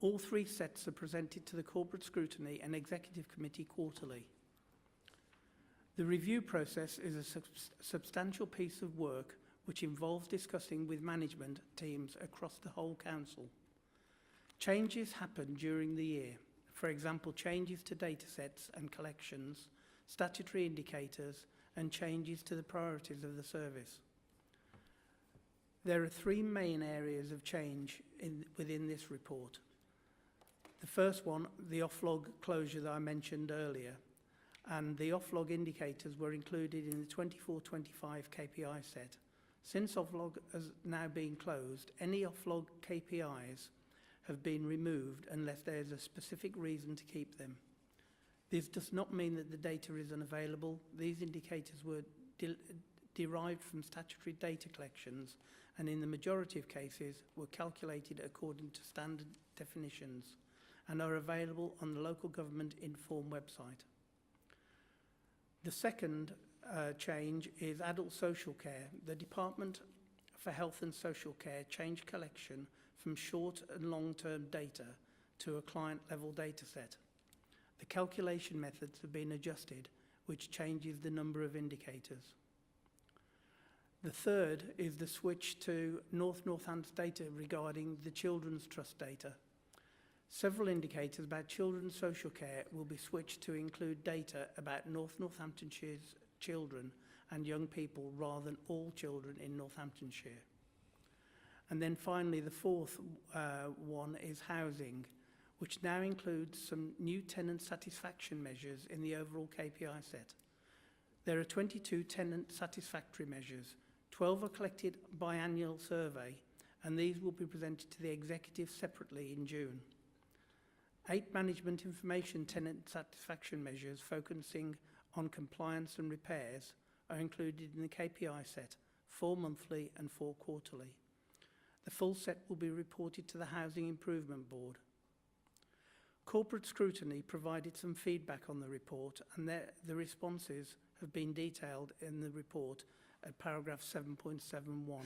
K: All 3 sets are presented to the Corporate Scrutiny and Executive Committee quarterly. The review process is a substantial piece of work which involves discussing with management teams across the whole council. Changes happen during the year. For example, changes to data sets and collections, statutory indicators, and changes to the priorities of the service. There are 3 main areas of change within this report. The first one, the off-log closure that I mentioned earlier, and the off-log indicators were included in the 24-25 KPI set. Since off-log has now been closed, any off-log KPIs have been removed unless there is a specific reason to keep them. This does not mean that the data is unavailable. These indicators were derived from statutory data collections and in the majority of cases were calculated according to standard definitions and are available on the local government Inform website. The second change is adult social care. The Department for Health and Social Care changed collection from short and long-term data to a client-level data set. The calculation methods have been adjusted, which changes the number of indicators. The third is the switch to North Northants data regarding the Children's Trust data. Several indicators about children's social care will be switched to include data about North Northamptonshire's children and young people rather than all children in Northamptonshire. And then finally, the fourth one is housing, which now includes some new tenant satisfaction measures in the overall KPI set. There are 22 tenant satisfactory measures. 12 are collected by annual survey, and these will be presented to the executive separately in June. 8 management information tenant satisfaction measures focusing on compliance and repairs are included in the KPI set, 4 monthly and 4 quarterly. The full set will be reported to the Housing Improvement Board. Corporate Scrutiny provided some feedback on the report, and the responses have been detailed in the report at paragraph 7.71.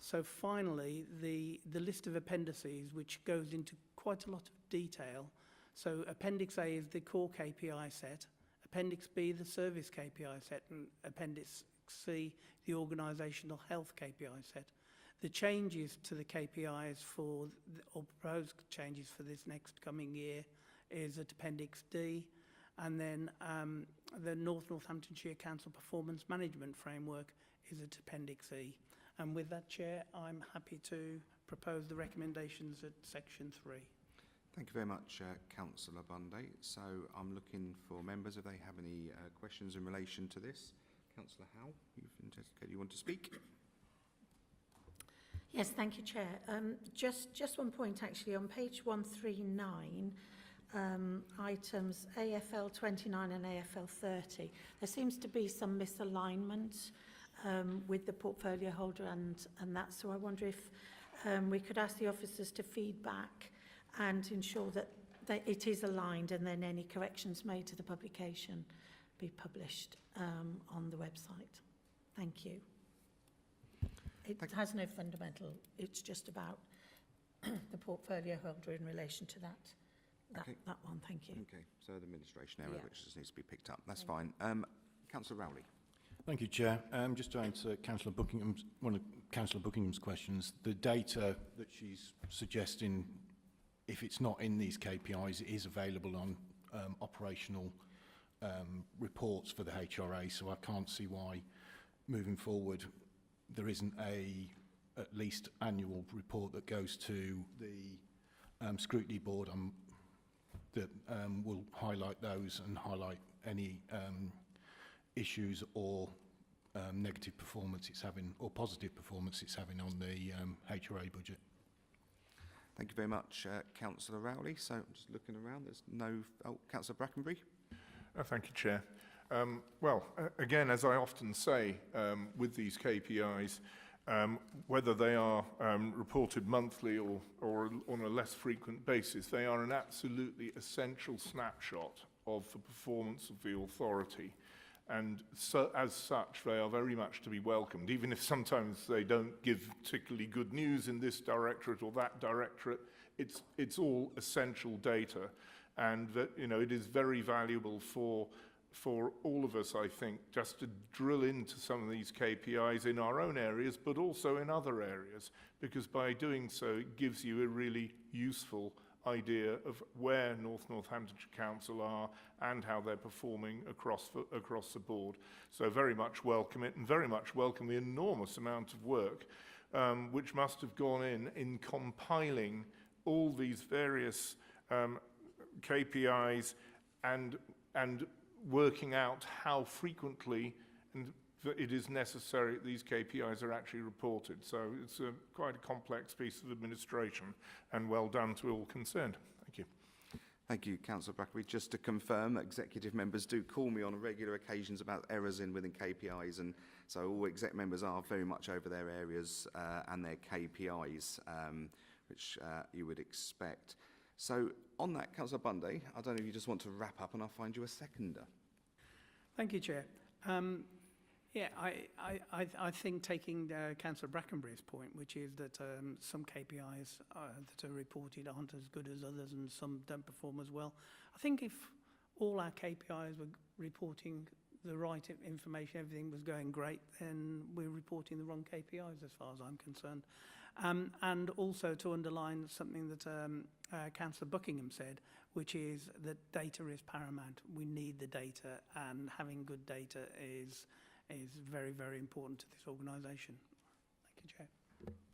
K: So finally, the list of appendices, which goes into quite a lot of detail. So Appendix A is the core KPI set, Appendix B the service KPI set, and Appendix C the organisational health KPI set. The changes to the KPIs or proposed changes for this next coming year is at Appendix D, and then the North Northamptonshire Council Performance Management Framework is at Appendix E. And with that, Chair, I'm happy to propose the recommendations at Section 3.
A: Thank you very much, Councillor Bunday. So I'm looking for members if they have any questions in relation to this. Councillor Howe, you want to speak?
I: Yes, thank you, Chair. Just one point, actually. On page 139, items AFL 29 and AFL 30, there seems to be some misalignment with the portfolio holder and that. So I wonder if we could ask the officers to feed back and ensure that it is aligned, and then any corrections made to the publication be published on the website. Thank you. It has no fundamental, it's just about the portfolio holder in relation to that one. Thank you.
A: Okay, so the administration error,
I: Yeah.
A: which just needs to be picked up. That's
I: Thank
A: fine. Councillor Rowley.
M: Thank you, Chair. Just to answer Councillor Buckingham's, one of Councillor Buckingham's questions, the data that she's suggesting, if it's not in these KPIs, it is available on operational reports for the HRA, so I can't see why, moving forward, there isn't at least annual report that goes to the scrutiny board that will highlight those and highlight any issues or negative performance it's having, or positive performance it's having on the HRA budget.
A: Thank you very much, Councillor Rowley. So I'm just looking around. There's no... Oh, Councillor Brackenbury.
G: Thank you, Chair. Well, again, as I often say with these KPIs, whether they are reported monthly or on a less frequent basis, they are an absolutely essential snapshot of the performance of the authority. And so, as such, they are very much to be welcomed, even if sometimes they don't give particularly good news in this directorate or that directorate. It's all essential data, and that, you know, it is very valuable for all of us, I think, just to drill into some of these KPIs in our own areas, but also in other areas, because by doing so, it gives you a really useful idea of where Northamptonshire Council are and how they're performing across the board. So very much welcome it, and very much welcome the enormous amount of work which must have gone in compiling all these various KPIs and working out how frequently it is necessary that these KPIs are actually reported. So it's quite a complex piece of administration, and well done to all concerned. Thank you.
A: Thank you, Councillor Brackenbury. Just to confirm, executive members do call me on regular occasions about errors within KPIs, and so all exec members are very much over their areas and their KPIs, which you would expect. So on that, Councillor Bundy, I don't know if you just want to wrap up and I'll find you a seconder.
K: Thank you, Chair. Yeah, I think taking Councillor Brackenbury's point, which is that some KPIs that are reported aren't as good as others and some don't perform as well. I think if all our KPIs were reporting the right information, everything was going great, then we're reporting the wrong KPIs as far as I'm concerned. And also to underline something that Councillor Buckingham said, which is that data is paramount. We need the data, and having good data is very, very important to this organisation. Thank you, Chair.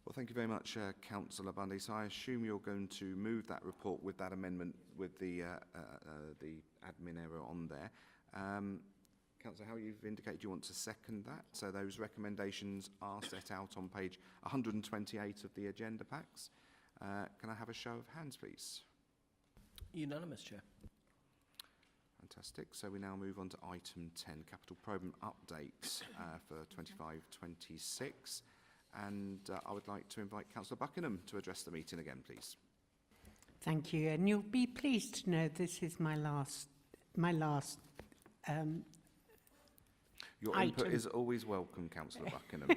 A: Well, thank you very much, Councillor Bundy. So I assume you're going to move that report with that amendment with the admin error on there. Councillor Howe, you've indicated you want to second that. So those recommendations are set out on page 128 of the agenda packs. Can I have a show of hands, please?
B: Unanimous, Chair.
A: Fantastic. So we now move on to item 10, capital programme update for 25-26. And I would like to invite Councillor Buckingham to address the meeting again, please.
E: Thank you, and you'll be pleased to know this is my last
A: Your
E: item.
A: input is always welcome, Councillor Buckingham.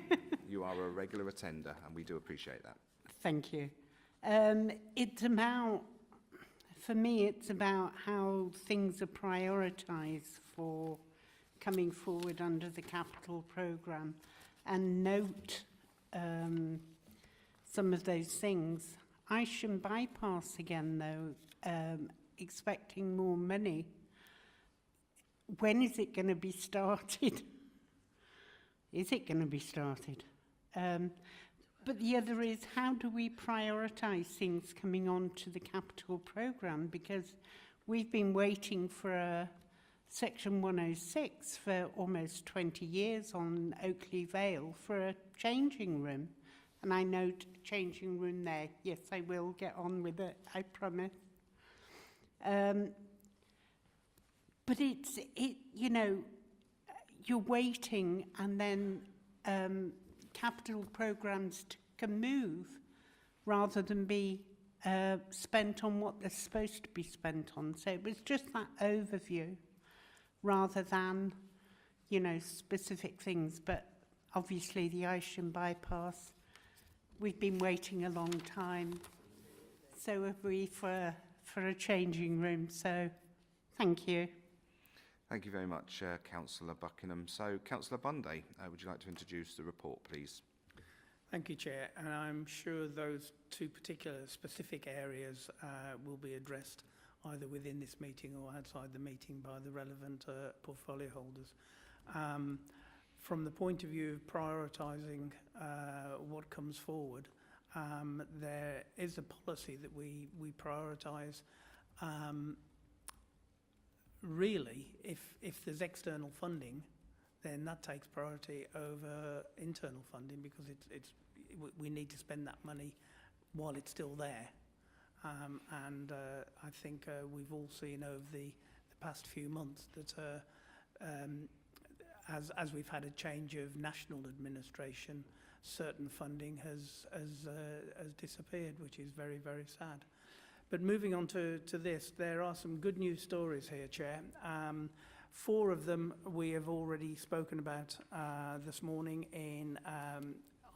A: You are a regular attender, and we do appreciate that.
E: Thank you. It's about, for me, it's about how things are prioritised for coming forward under the capital programme, and note some of those things. Isham Bypass again, though, expecting more money. When is it going to be started? Is it going to be started? But the other is, how do we prioritise things coming on to the capital programme? Because we've been waiting for a Section 106 for almost 20 years on Oakley Vale for a changing room. And I note changing room there. Yes, I will get on with it, I promise. But you know, you're waiting and then capital programmes can move rather than be spent on what they're supposed to be spent on. So it was just that overview rather than, you know, specific things. But obviously the Isham bypass, we've been waiting a long time. So have we for a changing room. So thank you.
A: Thank you very much, Councillor Buckingham. So, Councillor Bunday, would you like to introduce the report, please?
K: Thank you, Chair. And I'm sure those two particular specific areas will be addressed either within this meeting or outside the meeting by the relevant portfolio holders. From the point of view of prioritising what comes forward, there is a policy that we prioritise. Really, if there's external funding, then that takes priority over internal funding because we need to spend that money while it's still there. And I think we've all seen over the past few months that as we've had a change of national administration, certain funding has disappeared, which is very, very sad. But moving on to this, there are some good news stories here, Chair. 4 of them we have already spoken about this morning in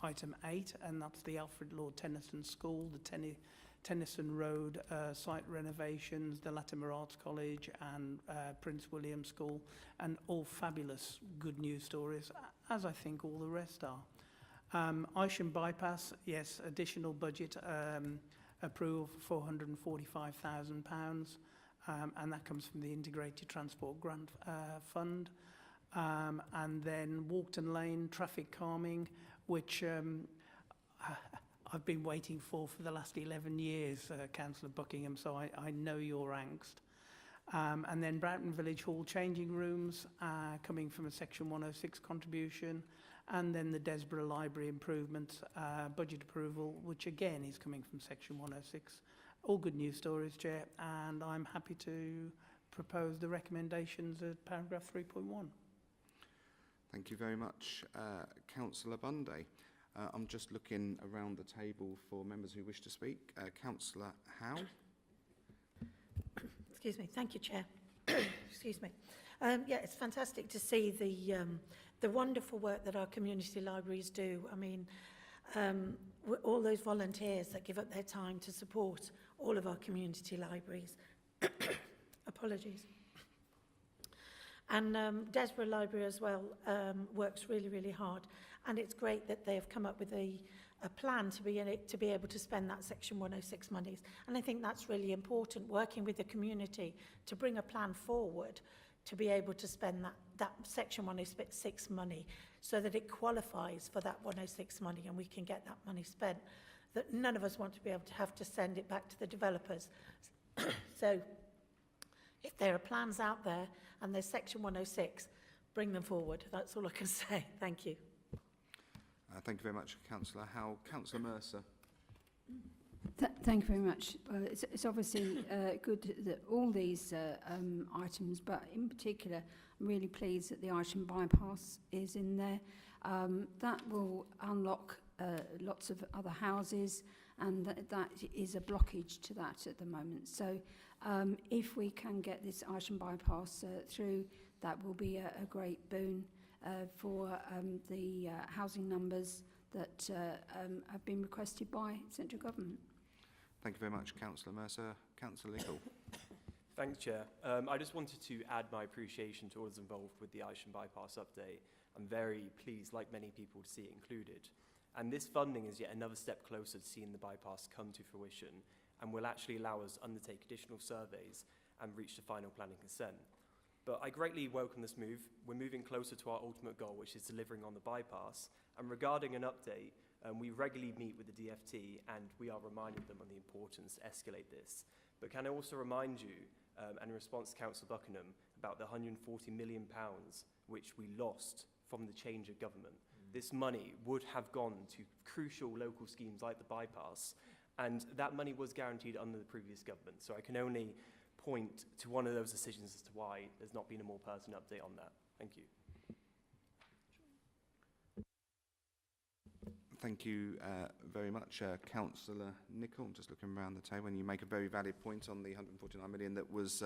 K: item 8, and that's the Alfred Lord Tennyson School, the Tennyson Road site renovations, the Latimer Arts College and Prince William School, and all fabulous good news stories, as I think all the rest are. Isham Bypass, yes, additional budget approval for £445,000, and that comes from the Integrated Transport Grant Fund. And then Walkton Lane traffic calming, which I've been waiting for the last 11 years, Councillor Buckingham, so I know your angst. And then Broughton Village Hall changing rooms coming from a Section 106 contribution, and then the Desborough Library improvement budget approval, which again is coming from Section 106. All good news stories, Chair, and I'm happy to propose the recommendations at paragraph 3.1.
A: Thank you very much, Councillor Bunday. I'm just looking around the table for members who wish to speak. Councillor Howe.
I: Excuse me. Thank you, Chair. Excuse me. Yeah, it's fantastic to see the wonderful work that our community libraries do. I mean, all those volunteers that give up their time to support all of our community libraries. Apologies. And Desborough Library as well works really, really hard. And it's great that they have come up with a plan to be able to spend that Section 106 monies. And I think that's really important, working with the community to bring a plan forward to be able to spend that Section 106 money so that it qualifies for that 106 money and we can get that money spent. That none of us want to be able to have to send it back to the developers. So if there are plans out there and there's Section 106, bring them forward. That's all I can say. Thank you.
A: Thank you very much, Councillor Howe. Councillor Mercer.
F: Thank you very much. It's obviously good that all these items, but in particular, I'm really pleased that the Isham Bypass is in there. That will unlock lots of other houses, and that is a blockage to that at the moment. So if we can get this Isham Bypass through, that will be a great boon for the housing numbers that have been requested by central government.
A: Thank you very much, Councillor Mercer. Councillor Lickle.
C: Thanks, Chair. I just wanted to add my appreciation to all those involved with the Isham Bypass update. I'm very pleased, like many people, to see it included. And this funding is yet another step closer to seeing the bypass come to fruition and will actually allow us to undertake additional surveys and reach the final planning consent. But I greatly welcome this move. We're moving closer to our ultimate goal, which is delivering on the bypass. And regarding an update, we regularly meet with the DFT and we are reminding them on the importance to escalate this. But can I also remind you, and in response to Councillor Buckingham, about the £140 million which we lost from the change of government. this money would have gone to crucial local schemes like the bypass, and that money was guaranteed under the previous government. So I can only point to one of those decisions as to why there's not been a more pertinent update on that. Thank you.
A: Thank you very much, Councillor Nicholl. I'm just looking around the table, and you make a very valid point on the 149 million that was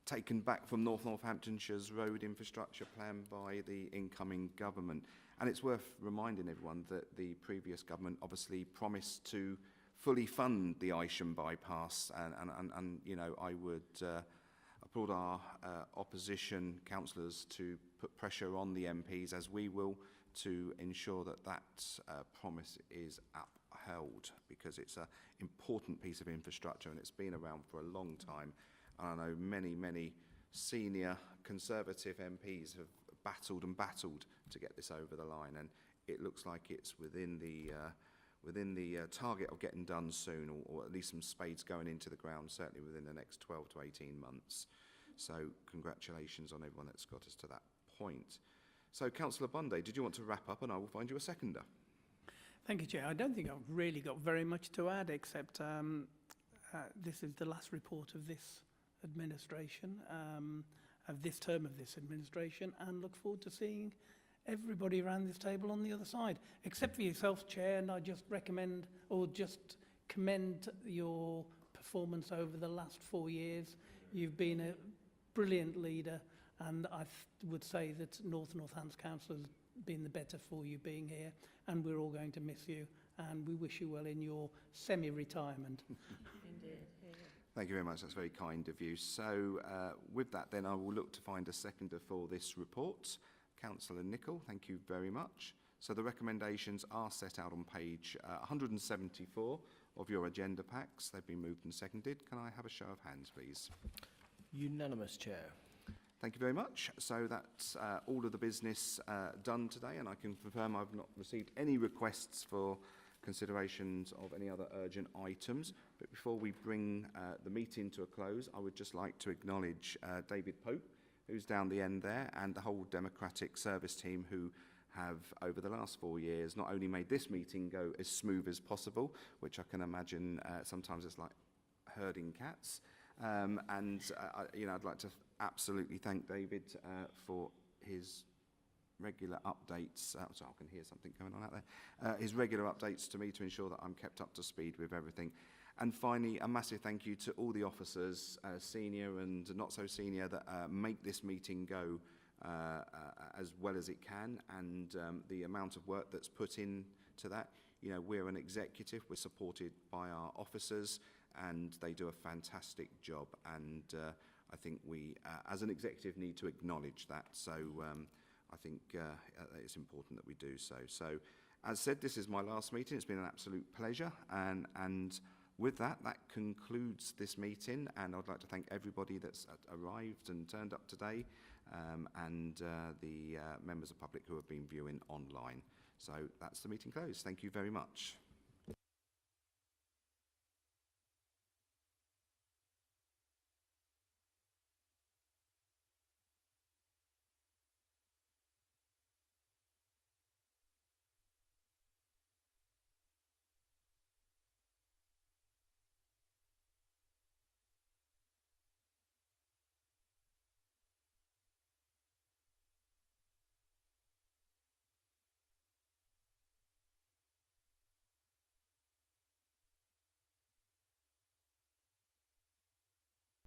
A: taken back from North Northamptonshire's road infrastructure plan by the incoming government. And it's worth reminding everyone that the previous government obviously promised to fully fund the Isham bypass, and you know, I would applaud our opposition councillors to put pressure on the MPs, as we will, to ensure that that promise is upheld, because it's an important piece of infrastructure and it's been around for a long time. And I know many senior Conservative MPs have battled and battled to get this over the line, and it looks like it's within the target of getting done soon, or at least some spades going into the ground, certainly within the next 12 to 18 months. So congratulations on everyone that's got us to that point. So, Councillor Bunday, did you want to wrap up, and I will find you a seconder?
K: Thank you, Chair. I don't think I've really got very much to add, except this is the last report of this administration, of this term of this administration, and look forward to seeing everybody around this table on the other side, except for yourself, Chair, and I just recommend, or just commend your performance over the last 4 years. You've been a brilliant leader, and I would say that North Northants Council has been the better for you being here, and we're all going to miss you, and we wish you well in your semi-retirement.
I: Indeed.
A: Thank you very much. That's very kind of you. So with that, then, I will look to find a seconder for this report. Councillor Nicholl, thank you very much. So the recommendations are set out on page 174 of your agenda packs. They've been moved and seconded. Can I have a show of hands, please?
B: Unanimous, Chair.
A: Thank you very much. So that's all of the business done today, and I can confirm I've not received any requests for considerations of any other urgent items. But before we bring the meeting to a close, I would just like to acknowledge David Pope, who's down the end there, and the whole Democratic Service team, who have, over the last 4 years, not only made this meeting go as smooth as possible, which I can imagine sometimes it's like herding cats, you know, I'd like to absolutely thank David for his regular updates. So I can hear something going on out there. His regular updates to me to ensure that I'm kept up to speed with everything. And finally, a massive thank you to all the officers, senior and not so senior, that make this meeting go as well as it can, and the amount of work that's put into that. You know, we're an executive, we're supported by our officers, and they do a fantastic job, and I think we, as an executive, need to acknowledge that. So I think it's important that we do so. So, as said, this is my last meeting. It's been an absolute pleasure, and with that, that concludes this meeting, and I'd like to thank everybody that's arrived and turned up today, and the members of the public who have been viewing online. So that's the meeting closed. Thank you very much.